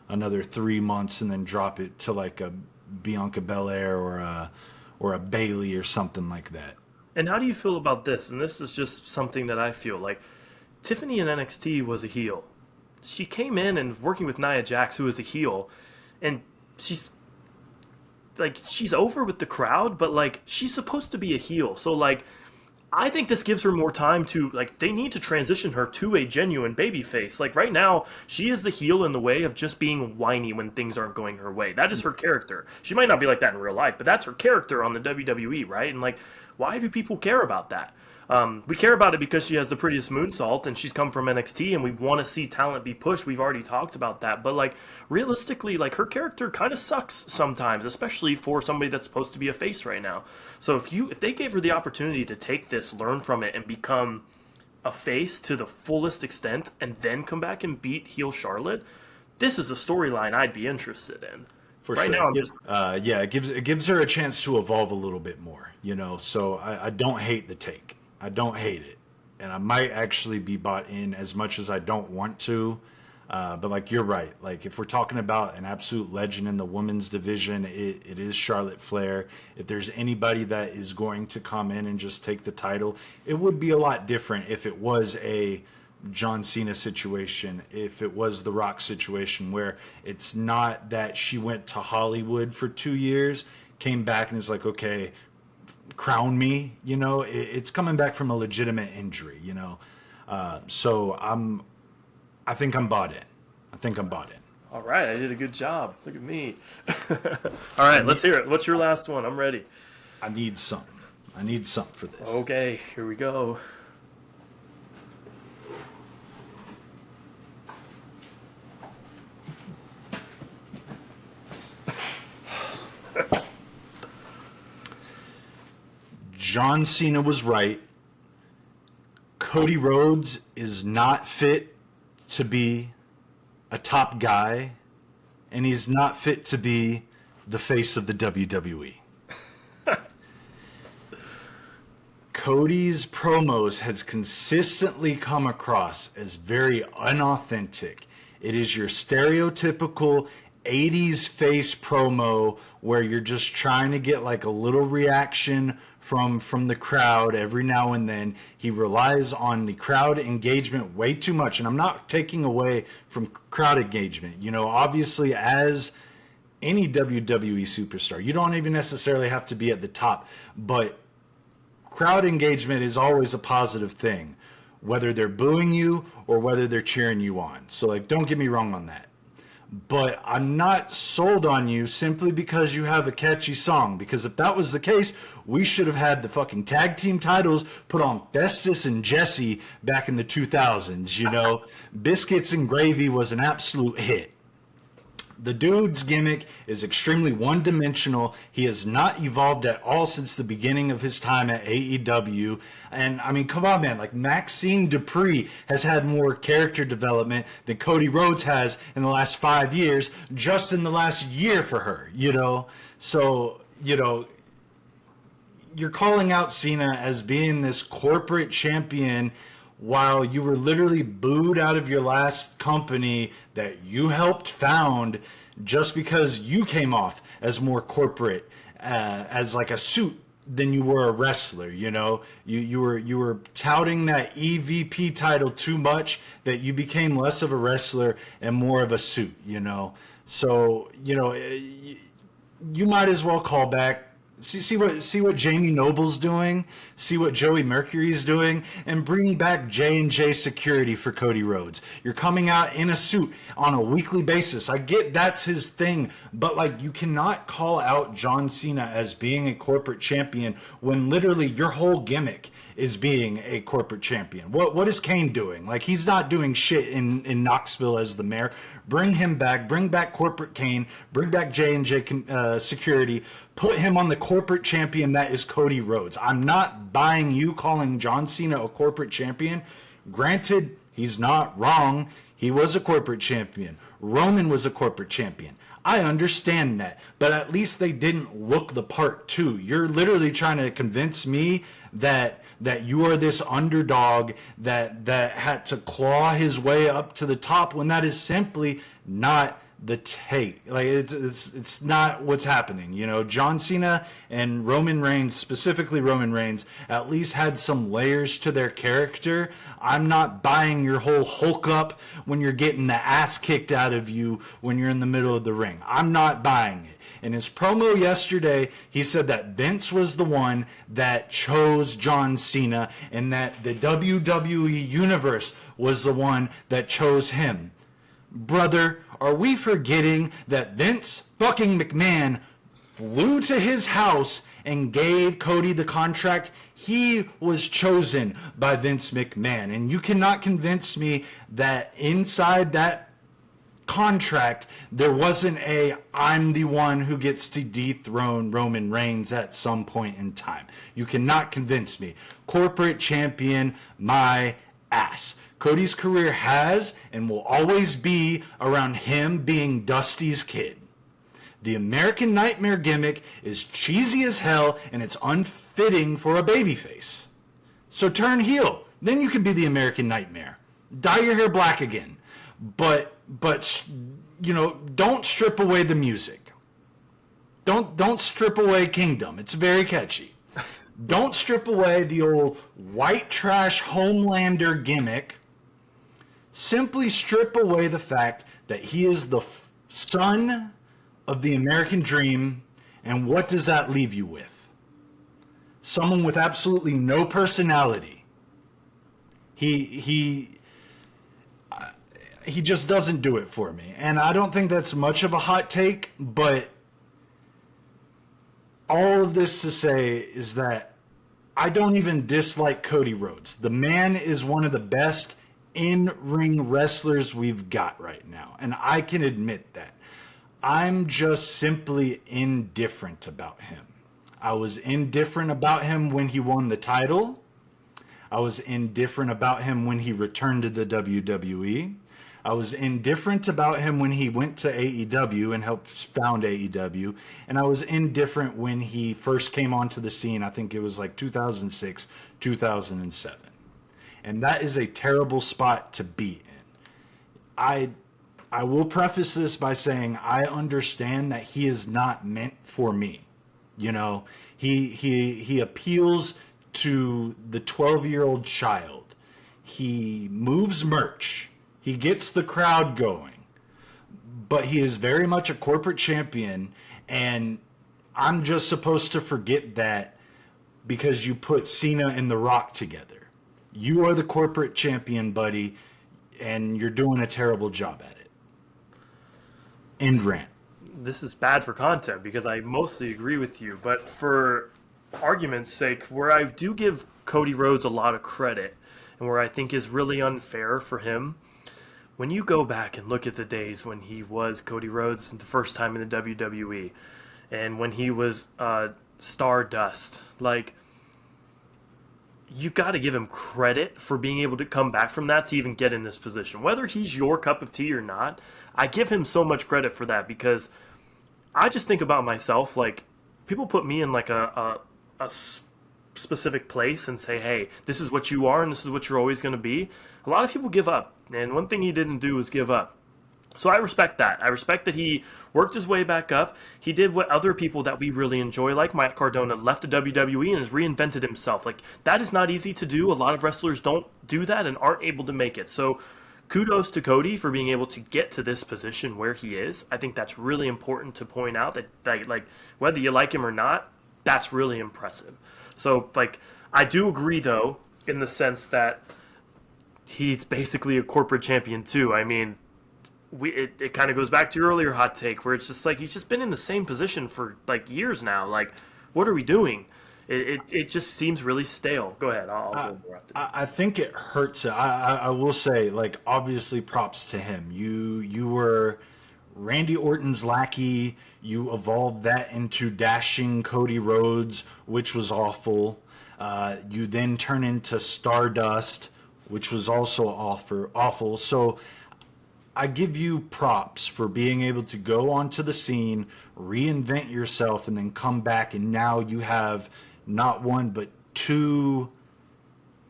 another 3 months and then drop it to like a Bianca Belair or a Bayley or something like that. And how do you feel about this? And this is just something that I feel like Tiffany in NXT was a heel. She came in and working with Nia Jax, who is a heel, and she's over with the crowd, but like she's supposed to be a heel. So like I think this gives her more time to, like, they need to transition her to a genuine babyface. Like, right now, she is the heel in the way of just being whiny when things aren't going her way. That is her character. She might not be like that in real life, but that's her character on the WWE, right? And, like, why do people care about that? We care about it because she has the prettiest moonsault and she's come from NXT and we want to see talent be pushed. We've already talked about that. But, like, realistically, like, her character kind of sucks sometimes, especially for somebody that's supposed to be a face right now. So if they gave her the opportunity to take this, learn from it, and become a face to the fullest extent and then come back and beat heel Charlotte, this is a storyline I'd be interested in. For right sure. Now, it gives her a chance to evolve a little bit more, you know. So I don't hate the take. I don't hate it, and I might actually be bought in as much as I don't want to. But like you're right. Like if we're talking about an absolute legend in the women's division, it is Charlotte Flair. If there's anybody that is going to come in and just take the title, it would be a lot different if it was a John Cena situation, if it was the Rock situation, where it's not that she went to Hollywood for 2 years, came back and is like, okay, crown me, you know. It's coming back from a legitimate injury, you know. So I think I'm bought in. All right, I did a good job. Look at me. All right, let's hear it. What's your last one? I'm ready. I need something for this. Okay, here we go. John Cena was right. Cody Rhodes is not fit to be a top guy, and he's not fit to be the face of the WWE. Cody's promos has consistently come across as very unauthentic. It is your stereotypical 80s face promo where you're just trying to get like a little reaction from the crowd every now and then. He relies on the crowd engagement way too much, and I'm not taking away from crowd engagement. You know, obviously, as any WWE superstar, you don't even necessarily have to be at the top, but crowd engagement is always a positive thing, whether they're booing you or whether they're cheering you on. So, like, don't get me wrong on that. But I'm not sold on you simply because you have a catchy song. Because if that was the case, we should have had the fucking tag team titles put on Festus and Jesse back in the 2000s, you know. Biscuits and Gravy was an absolute hit. The dude's gimmick is extremely one-dimensional. He has not evolved at all since the beginning of his time at AEW. And, I mean, come on, man. Like, Maxine Dupree has had more character development than Cody Rhodes has in the last 5 years, just in the last year for her, you know? So, you know, you're calling out Cena as being this corporate champion while you were literally booed out of your last company that you helped found just because you came off as more corporate, as like a suit than you were a wrestler. You were touting that EVP title too much that you became less of a wrestler and more of a suit. So you might as well call back. See what Jamie Noble's doing, see what Joey Mercury's doing, and bring back J&J Security for Cody Rhodes. You're coming out in a suit on a weekly basis. I get that's his thing, but like, you cannot call out John Cena as being a corporate champion when literally your whole gimmick is being a corporate champion. What is Kane doing? Like, he's not doing shit in Knoxville as the mayor. Bring him back. Bring back corporate Kane. Bring back J&J Security. Put him on the corporate champion that is Cody Rhodes. I'm not buying you calling John Cena a corporate champion. Granted, he's not wrong. He was a corporate champion. Roman was a corporate champion. I understand that, but at least they didn't look the part too. You're literally trying to convince me that you are this underdog that had to claw his way up to the top when that is simply not the take. Like, it's not what's happening. John Cena and Roman Reigns, specifically Roman Reigns, at least had some layers to their character. I'm not buying your whole Hulk up when you're getting the ass kicked out of you when you're in the middle of the ring. I'm not buying it. In his promo yesterday, he said that Vince was the one that chose John Cena and that the WWE Universe was the one that chose him. Brother, are we forgetting that Vince fucking McMahon flew to his house and gave Cody the contract? He was chosen by Vince McMahon. And you cannot convince me that inside that contract there wasn't I'm the one who gets to dethrone Roman Reigns at some point in time. You cannot convince me. Corporate champion, my ass. Cody's career has and will always be around him being Dusty's kid. The American Nightmare gimmick is cheesy as hell and it's unfitting for a babyface. So turn heel. Then you can be the American Nightmare. Dye your hair black again. But don't strip away the music. Don't strip away Kingdom. It's very catchy. Don't strip away the old white trash Homelander gimmick. Simply strip away the fact that he is the son of the American dream, and what does that leave you with? Someone with absolutely no personality. He just doesn't do it for me. And I don't think that's much of a hot take, but all of this to say is that I don't even dislike Cody Rhodes. The man is one of the best in-ring wrestlers we've got right now, and I can admit that. I'm just simply indifferent about him. I was indifferent about him when he won the title. I was indifferent about him when he returned to the WWE. I was indifferent about him when he went to AEW and helped found AEW. And I was indifferent when he first came onto the scene. I think it was like 2006, 2007. And that is a terrible spot to be in. I will preface this by saying I understand that he is not meant for me. He appeals to the 12-year-old child. He moves merch. He gets the crowd going. But he is very much a corporate champion, and I'm just supposed to forget that because you put Cena and The Rock together. You are the corporate champion, buddy, and you're doing a terrible job at it. End rant. This is bad for content because I mostly agree with you, but for argument's sake, where I do give Cody Rhodes a lot of credit and where I think is really unfair for him, when you go back and look at the days when he was Cody Rhodes the first time in the WWE and when he was Stardust, like, you got to give him credit for being able to come back from that to even get in this position. Whether he's your cup of tea or not, I give him so much credit for that because I just think about myself, like, people put me in like a specific place and say, hey, this is what you are and this is what you're always going to be, a lot of people give up. And one thing he didn't do was give up. So I respect that. I respect that he worked his way back up. He did what other people that we really enjoy, like Matt Cardona, left the WWE and has reinvented himself. Like, that is not easy to do. A lot of wrestlers don't do that and aren't able to make it. So kudos to Cody for being able to get to this position where he is. I think that's really important to point out that like, whether you like him or not, that's really impressive. So, like, I do agree, though, in the sense that he's basically a corporate champion, too. I mean, it kind of goes back to your earlier hot take where it's just like he's just been in the same position for like years now. Like, what are we doing? It just seems really stale. Go ahead. I'll go after. I think it hurts. I will say, like, obviously props to him. You were Randy Orton's lackey. You evolved that into dashing Cody Rhodes, which was awful. You then turn into Stardust, which was also awful. So I give you props for being able to go onto the scene, reinvent yourself, and then come back, and now you have not one but two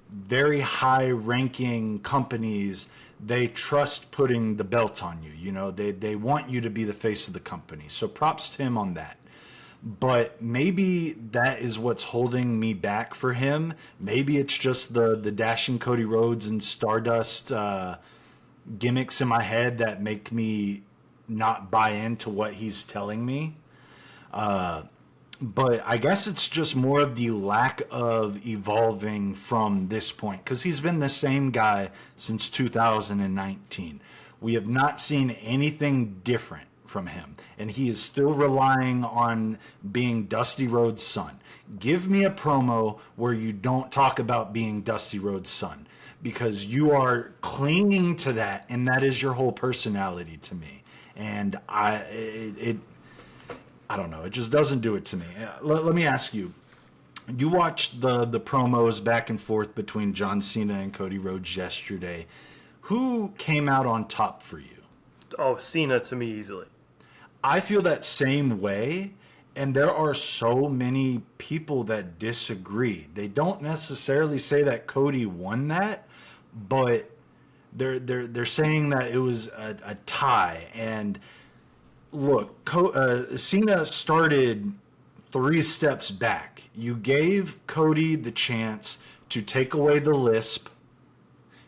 very high-ranking companies. They trust putting the belt on you. You know, they want you to be the face of the company. So props to him on that. But maybe that is what's holding me back for him. Maybe it's just the dashing Cody Rhodes and Stardust gimmicks in my head that make me not buy into what he's telling me. But I guess it's just more of the lack of evolving from this point, because he's been the same guy since 2019. We have not seen anything different from him, and he is still relying on being Dusty Rhodes' son. Give me a promo where you don't talk about being Dusty Rhodes' son, because you are clinging to that, and that is your whole personality to me. And I don't know. It just doesn't do it to me. Let me ask you. You watched the promos back and forth between John Cena and Cody Rhodes yesterday. Who came out on top for you? Oh, Cena to me easily. I feel that same way, and there are so many people that disagree. They don't necessarily say that Cody won that, but they're saying that it was a tie. And look, Cena started 3 steps back. You gave Cody the chance to take away the lisp.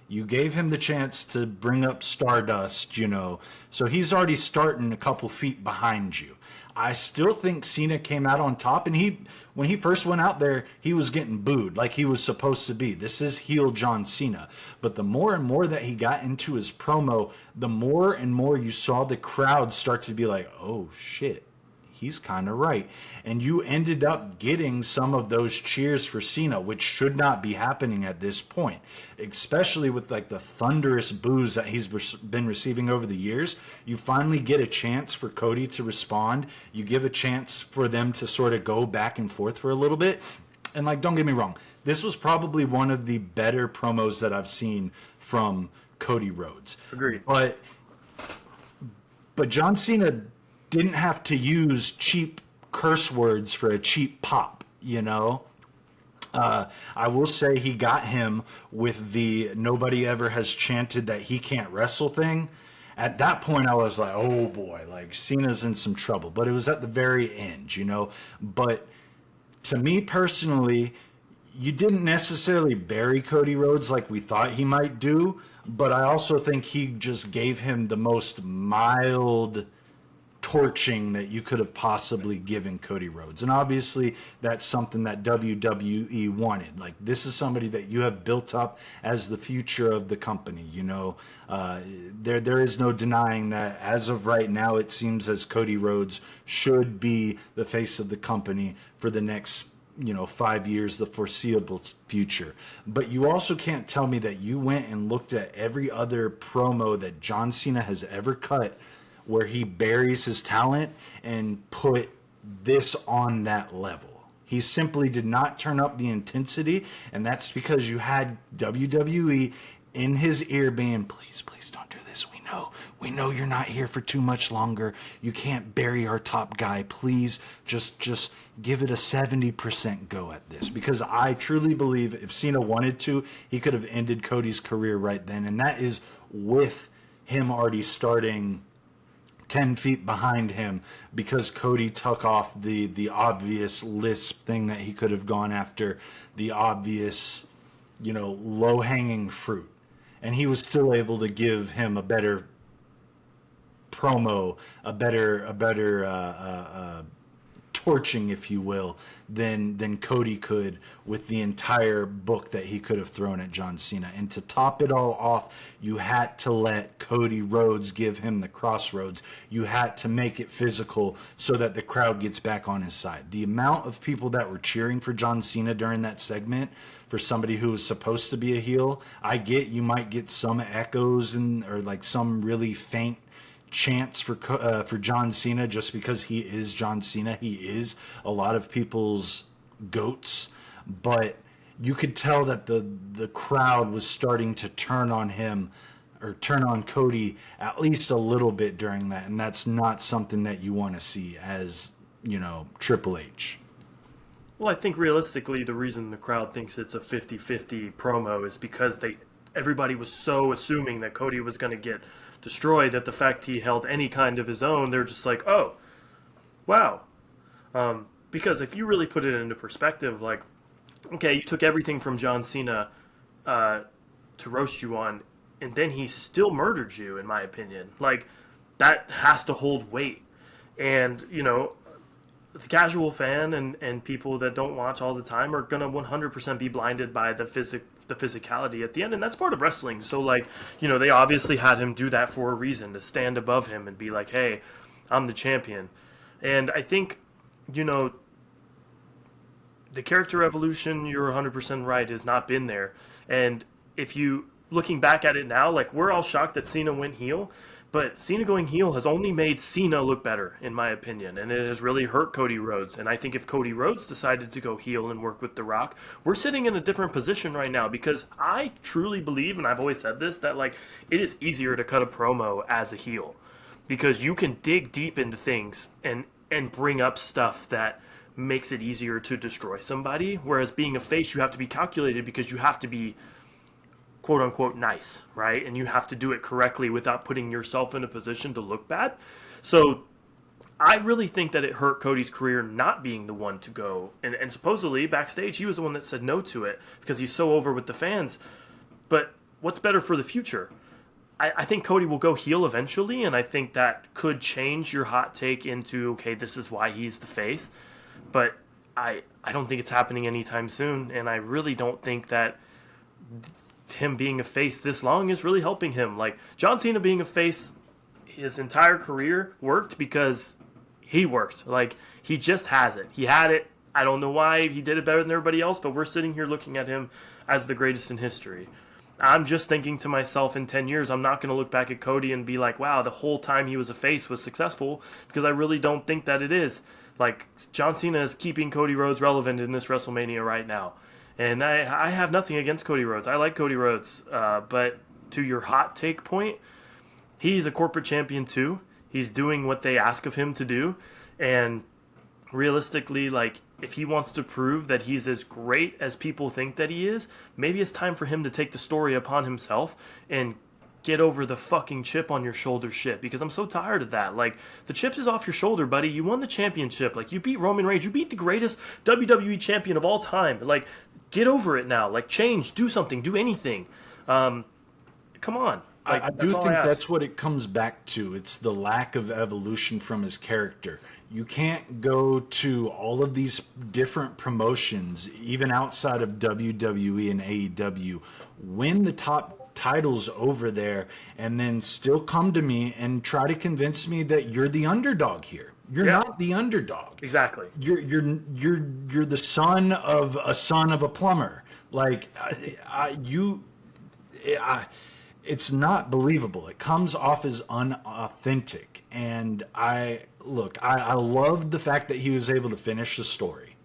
You gave him the chance to bring up Stardust, you know. So he's already starting a couple feet behind you. I still think Cena came out on top, and when he first went out there, he was getting booed like he was supposed to be. This is heel John Cena. But the more and more that he got into his promo, the more and more you saw the crowd start to be like, oh shit, he's kind of right. And you ended up getting some of those cheers for Cena, which should not be happening at this point, especially with like the thunderous boos that he's been receiving over the years. You finally get a chance for Cody to respond. You give a chance for them to sort of go back and forth for a little bit. And like, don't get me wrong, this was probably one of the better promos that I've seen from Cody Rhodes. Agreed. But John Cena didn't have to use cheap curse words for a cheap pop, you know? I will say he got him with the nobody ever has chanted that he can't wrestle thing. At that point, I was like, oh boy, like Cena's in some trouble. But it was at the very end, you know? But to me personally, you didn't necessarily bury Cody Rhodes like we thought he might do. But I also think he just gave him the most mild torching that you could have possibly given Cody Rhodes. And obviously that's something that WWE wanted. Like, this is somebody that you have built up as the future of the company, you know. There is no denying that as of right now it seems as Cody Rhodes should be the face of the company for the next 5 years, the foreseeable future. But you also can't tell me that you went and looked at every other promo that John Cena has ever cut where he buries his talent and put this on that level. He simply did not turn up the intensity, and that's because you had WWE in his ear being, please, please don't do this. We know you're not here for too much longer. You can't bury our top guy. Please just give it a 70% go at this. Because I truly believe if Cena wanted to, he could have ended Cody's career right then. And that is with him already starting 10 feet behind him, because Cody took off the obvious lisp thing that he could have gone after, the obvious, low-hanging fruit. And he was still able to give him a better promo, a better torching, if you will, than Cody could with the entire book that he could have thrown at John Cena. And to top it all off, you had to let Cody Rhodes give him the crossroads. You had to make it physical so that the crowd gets back on his side. The amount of people that were cheering for John Cena during that segment, for somebody who was supposed to be a heel, I get you might get some echoes or like some really faint chance for John Cena, just because he is John Cena. He is a lot of people's goats, but you could tell that the crowd was starting to turn on him, or turn on Cody, at least a little bit during that, and that's not something that you want to see as, Triple H. Well, I think realistically the reason the crowd thinks it's a 50-50 promo is because everybody was so assuming that Cody was going to get destroyed that the fact he held any kind of his own, they're just like, oh, wow. Because if you really put it into perspective, like, okay, you took everything from John Cena to roast you on, and then he still murdered you, in my opinion. Like, that has to hold weight. And, the casual fan and people that don't watch all the time are going to 100% be blinded by the physicality at the end, and that's part of wrestling. So, like, they obviously had him do that for a reason, to stand above him and be like, hey, I'm the champion. And I think, the character evolution, you're 100% right, has not been there. And if you, looking back at it now, like, we're all shocked that Cena went heel, but Cena going heel has only made Cena look better, in my opinion, and it has really hurt Cody Rhodes. And I think if Cody Rhodes decided to go heel and work with The Rock, we're sitting in a different position right now, because I truly believe, and I've always said this, that, like, it is easier to cut a promo as a heel, because you can dig deep into things and bring up stuff that makes it easier to destroy somebody, whereas being a face, you have to be calculated, because you have to be quote-unquote nice, right? And you have to do it correctly without putting yourself in a position to look bad. So I really think that it hurt Cody's career not being the one to go. And supposedly, backstage, he was the one that said no to it because he's so over with the fans. But what's better for the future? I think Cody will go heel eventually, and I think that could change your hot take into, okay, this is why he's the face. But I don't think it's happening anytime soon, and I really don't think that him being a face this long is really helping him. Like, John Cena being a face his entire career worked because he worked. Like, he just has it. He had it. I don't know why he did it better than everybody else, but we're sitting here looking at him as the greatest in history. I'm just thinking to myself, in 10 years, I'm not going to look back at Cody and be like, wow, the whole time he was a face was successful, because I really don't think that it is. Like, John Cena is keeping Cody Rhodes relevant in this WrestleMania right now. And I have nothing against Cody Rhodes. I like Cody Rhodes. But to your hot take point, he's a corporate champion too. He's doing what they ask of him to do. And realistically, like, if he wants to prove that he's as great as people think that he is, maybe it's time for him to take the story upon himself and get over the fucking chip on your shoulder shit, because I'm so tired of that. Like, the chip is off your shoulder, buddy. You won the championship. Like, you beat Roman Reigns. You beat the greatest WWE champion of all time. Like, get over it now. Like, change. Do something. Do anything. Come on. Like, I do think that's what it comes back to. It's the lack of evolution from his character. You can't go to all of these different promotions, even outside of WWE and AEW, win the top titles over there, and then still come to me and try to convince me that you're the underdog here. You're not the underdog. Exactly. You're the son of a plumber. Like, it's not believable. It comes off as unauthentic. And I loved the fact that he was able to finish the story.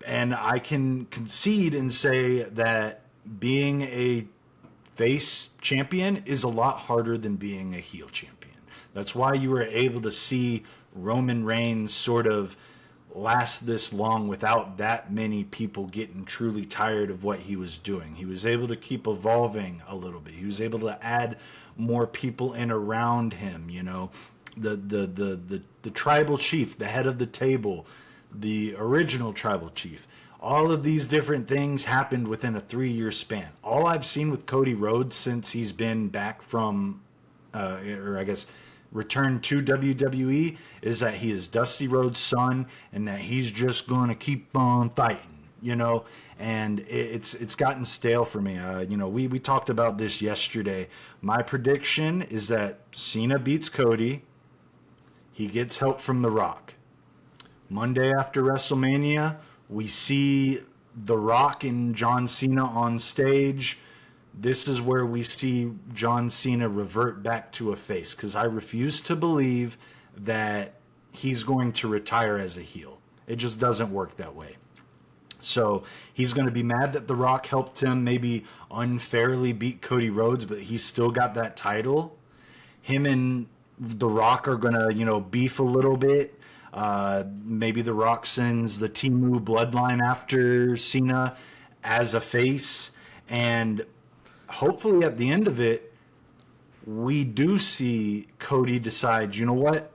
And I can concede and say that being a face champion is a lot harder than being a heel champion. That's why you were able to see Roman Reigns sort of last this long without that many people getting truly tired of what he was doing. He was able to keep evolving a little bit. He was able to add more people in around him, you know. The tribal chief, the head of the table, the original tribal chief. All of these different things happened within a 3-year span. All I've seen with Cody Rhodes since he's been back from, or I guess returned to WWE, is that he is Dusty Rhodes' son and that he's just going to keep on fighting, you know. And it's gotten stale for me. You know, we talked about this yesterday. My prediction is that Cena beats Cody. He gets help from The Rock. Monday after WrestleMania, we see The Rock and John Cena on stage. This is where we see John Cena revert back to a face, because I refuse to believe that he's going to retire as a heel. It just doesn't work that way. So he's going to be mad that The Rock helped him maybe unfairly beat Cody Rhodes, but he's still got that title. Him and The Rock are going to, you know, beef a little bit. Maybe The Rock sends the Timu bloodline after Cena as a face, and hopefully at the end of it, we do see Cody decide, you know what?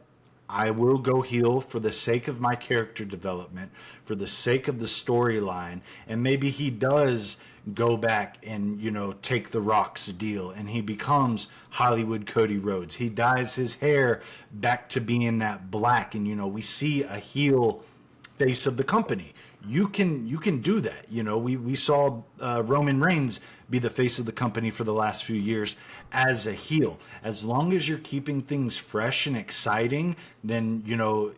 I will go heel for the sake of my character development, for the sake of the storyline, and maybe he does go back and, you know, take The Rock's deal, and he becomes Hollywood Cody Rhodes. He dyes his hair back to being that black, and, you know, we see a heel face of the company. You can do that. You know, we saw Roman Reigns be the face of the company for the last few years as a heel. As long as you're keeping things fresh and exciting, then, you know,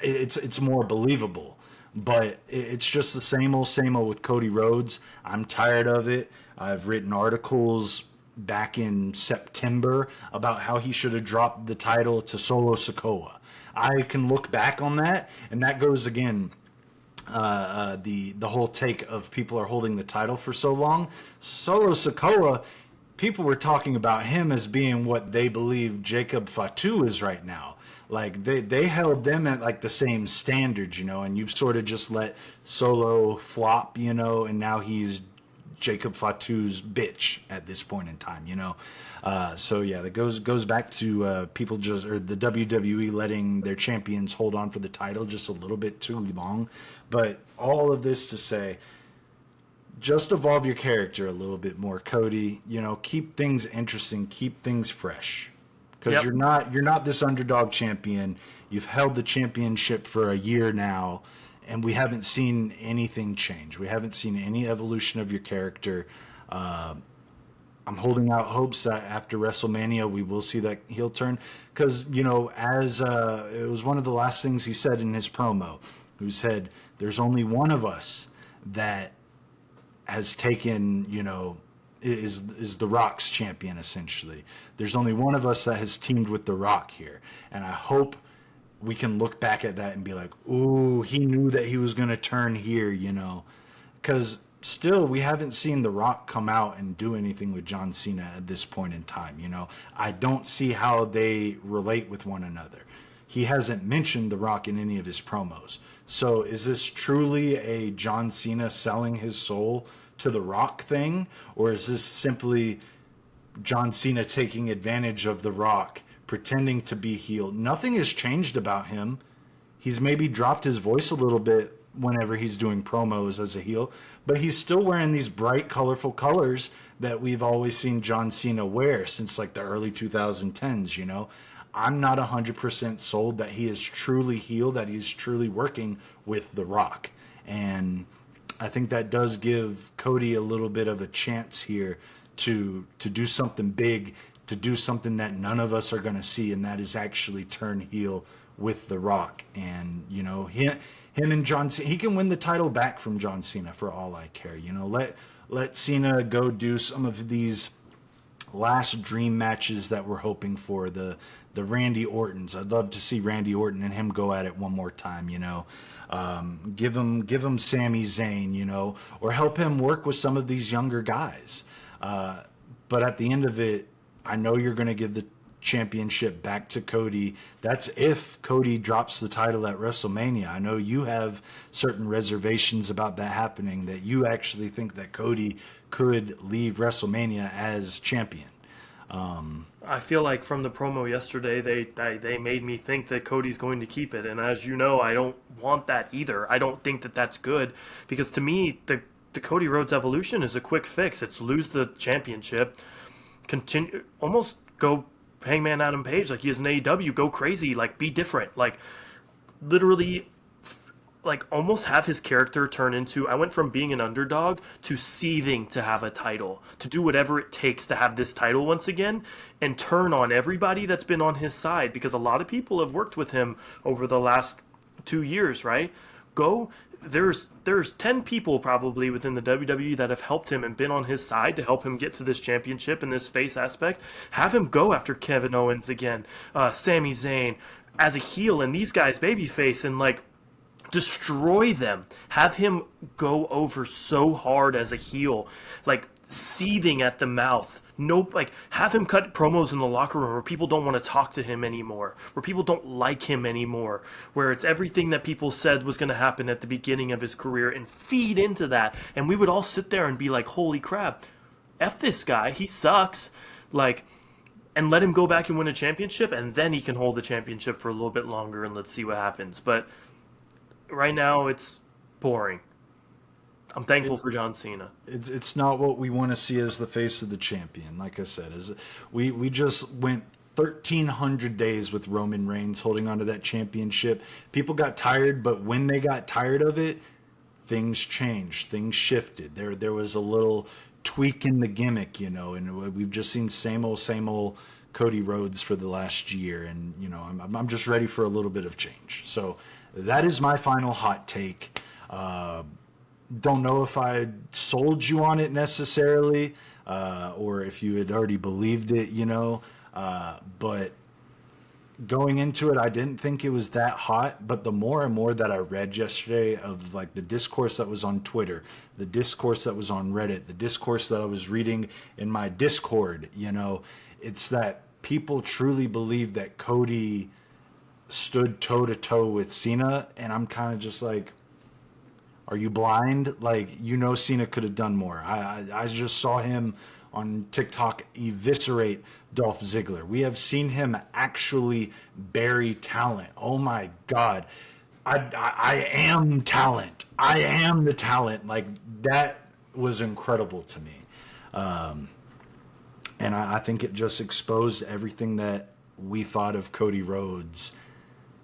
it's more believable. But it's just the same old with Cody Rhodes. I'm tired of it. I've written articles back in September about how he should have dropped the title to Solo Sikoa. I can look back on that, and that goes again, the whole take of people are holding the title for so long. Solo Sikoa, people were talking about him as being what they believe Jacob Fatu is right now. Like they held them at like the same standard, you know, and you've sort of just let Solo flop, you know, and now he's Jacob Fatu's bitch at this point in time, you know. So yeah, that goes back to people just, or the WWE letting their champions hold on for the title just a little bit too long. But all of this to say, just evolve your character a little bit more, Cody. You know, keep things interesting, keep things fresh. Because you're not this underdog champion. You've held the championship for a year now, and we haven't seen anything change. We haven't seen any evolution of your character. I'm holding out hopes that after WrestleMania we will see that heel turn. Because, you know, as it was one of the last things he said in his promo, who said, there's only one of us that has taken, you know, is The Rock's champion, essentially. There's only one of us that has teamed with The Rock here. And I hope we can look back at that and be like, ooh, he knew that he was going to turn here, you know. Because still, we haven't seen The Rock come out and do anything with John Cena at this point in time, you know. I don't see how they relate with one another. He hasn't mentioned The Rock in any of his promos. So is this truly a John Cena selling his soul to The Rock thing? Or is this simply John Cena taking advantage of The Rock, pretending to be heel? Nothing has changed about him. He's maybe dropped his voice a little bit whenever he's doing promos as a heel, but he's still wearing these bright, colorful colors that we've always seen John Cena wear since like the early 2010s, you know. I'm not 100% sold that he is truly heel, that he's truly working with The Rock. And I think that does give Cody a little bit of a chance here to do something big, to do something that none of us are going to see, and that is actually turn heel with The Rock. And, you know, him and John Cena, he can win the title back from John Cena for all I care. You know, let Cena go do some of these last dream matches that we're hoping for, the Randy Ortons. I'd love to see Randy Orton and him go at it one more time, you know. Give him Sami Zayn, you know, or help him work with some of these younger guys. But at the end of it, I know you're going to give the championship back to Cody. That's if Cody drops the title at WrestleMania. I know you have certain reservations about that happening, that you actually think that Cody could leave WrestleMania as champion. I feel like from the promo yesterday, they made me think that Cody's going to keep it, and as you know, I don't want that either. I don't think that that's good, because to me, the Cody Rhodes evolution is a quick fix. It's lose the championship, continue, almost go Hangman Adam Page like he is in AEW, go crazy, like be different, like literally, like almost have his character turn into, I went from being an underdog to seething to have a title, to do whatever it takes to have this title once again, and turn on everybody that's been on his side, because a lot of people have worked with him over the last 2 years, right? There's 10 people probably within the WWE that have helped him and been on his side to help him get to this championship and this face aspect. Have him go after Kevin Owens again, Sami Zayn as a heel, and these guys babyface, and like destroy them. Have him go over so hard as a heel, like seething at the mouth. Nope, like have him cut promos in the locker room where people don't want to talk to him anymore, where people don't like him anymore, where it's everything that people said was going to happen at the beginning of his career, and feed into that. And we would all sit there and be like, holy crap, F this guy, he sucks. Like, and let him go back and win a championship, and then he can hold the championship for a little bit longer, and let's see what happens. But right now, it's boring. I'm thankful for John Cena. It's not what we want to see as the face of the champion. Like I said, we just went 1,300 days with Roman Reigns holding onto that championship. People got tired, but when they got tired of it, things changed, things shifted. There was a little tweak in the gimmick, you know, and we've just seen same old Cody Rhodes for the last year, and you know, I'm just ready for a little bit of change. So that is my final hot take. Don't know if I sold you on it necessarily, or if you had already believed it, you know, but going into it, I didn't think it was that hot. But the more and more that I read yesterday of like the discourse that was on Twitter, the discourse that was on Reddit, the discourse that I was reading in my Discord, you know, it's that people truly believe that Cody stood toe to toe with Cena, and I'm kind of just like, are you blind? Like, you know, Cena could have done more. I just saw him on TikTok eviscerate Dolph Ziggler. We have seen him actually bury talent. Oh my God. I am talent. I am the talent. Like, that was incredible to me. And I think it just exposed everything that we thought of Cody Rhodes.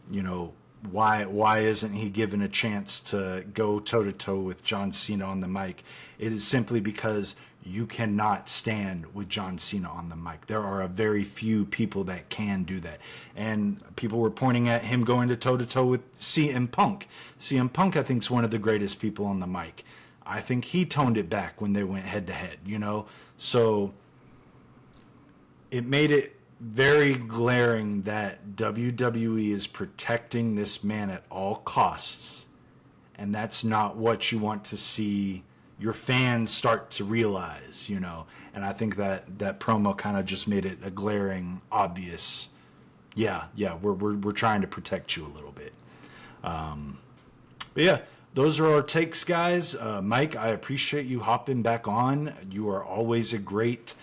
You know, why isn't he given a chance to go toe-to-toe with John Cena on the mic? It is simply because you cannot stand with John Cena on the mic. There are a very few people that can do that. And people were pointing at him going to toe-to-toe with CM Punk. CM Punk, I think, is one of the greatest people on the mic. I think he toned it back when they went head-to-head, you know? So it made it very glaring that WWE is protecting this man at all costs, and that's not what you want to see your fans start to realize, you know. And I think that promo kind of just made it a glaring, obvious. Yeah, we're trying to protect you a little bit. But yeah, those are our takes, guys. Mike, I appreciate you hopping back on. You are always a great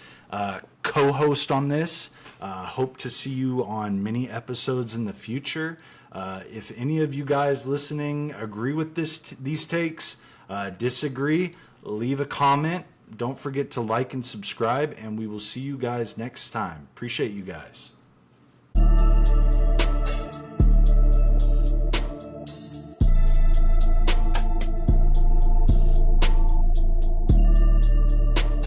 co-host on this. Hope to see you on many episodes in the future. If any of you guys listening agree with these takes, disagree, leave a comment. Don't forget to like and subscribe, and we will see you guys next time. Appreciate you guys.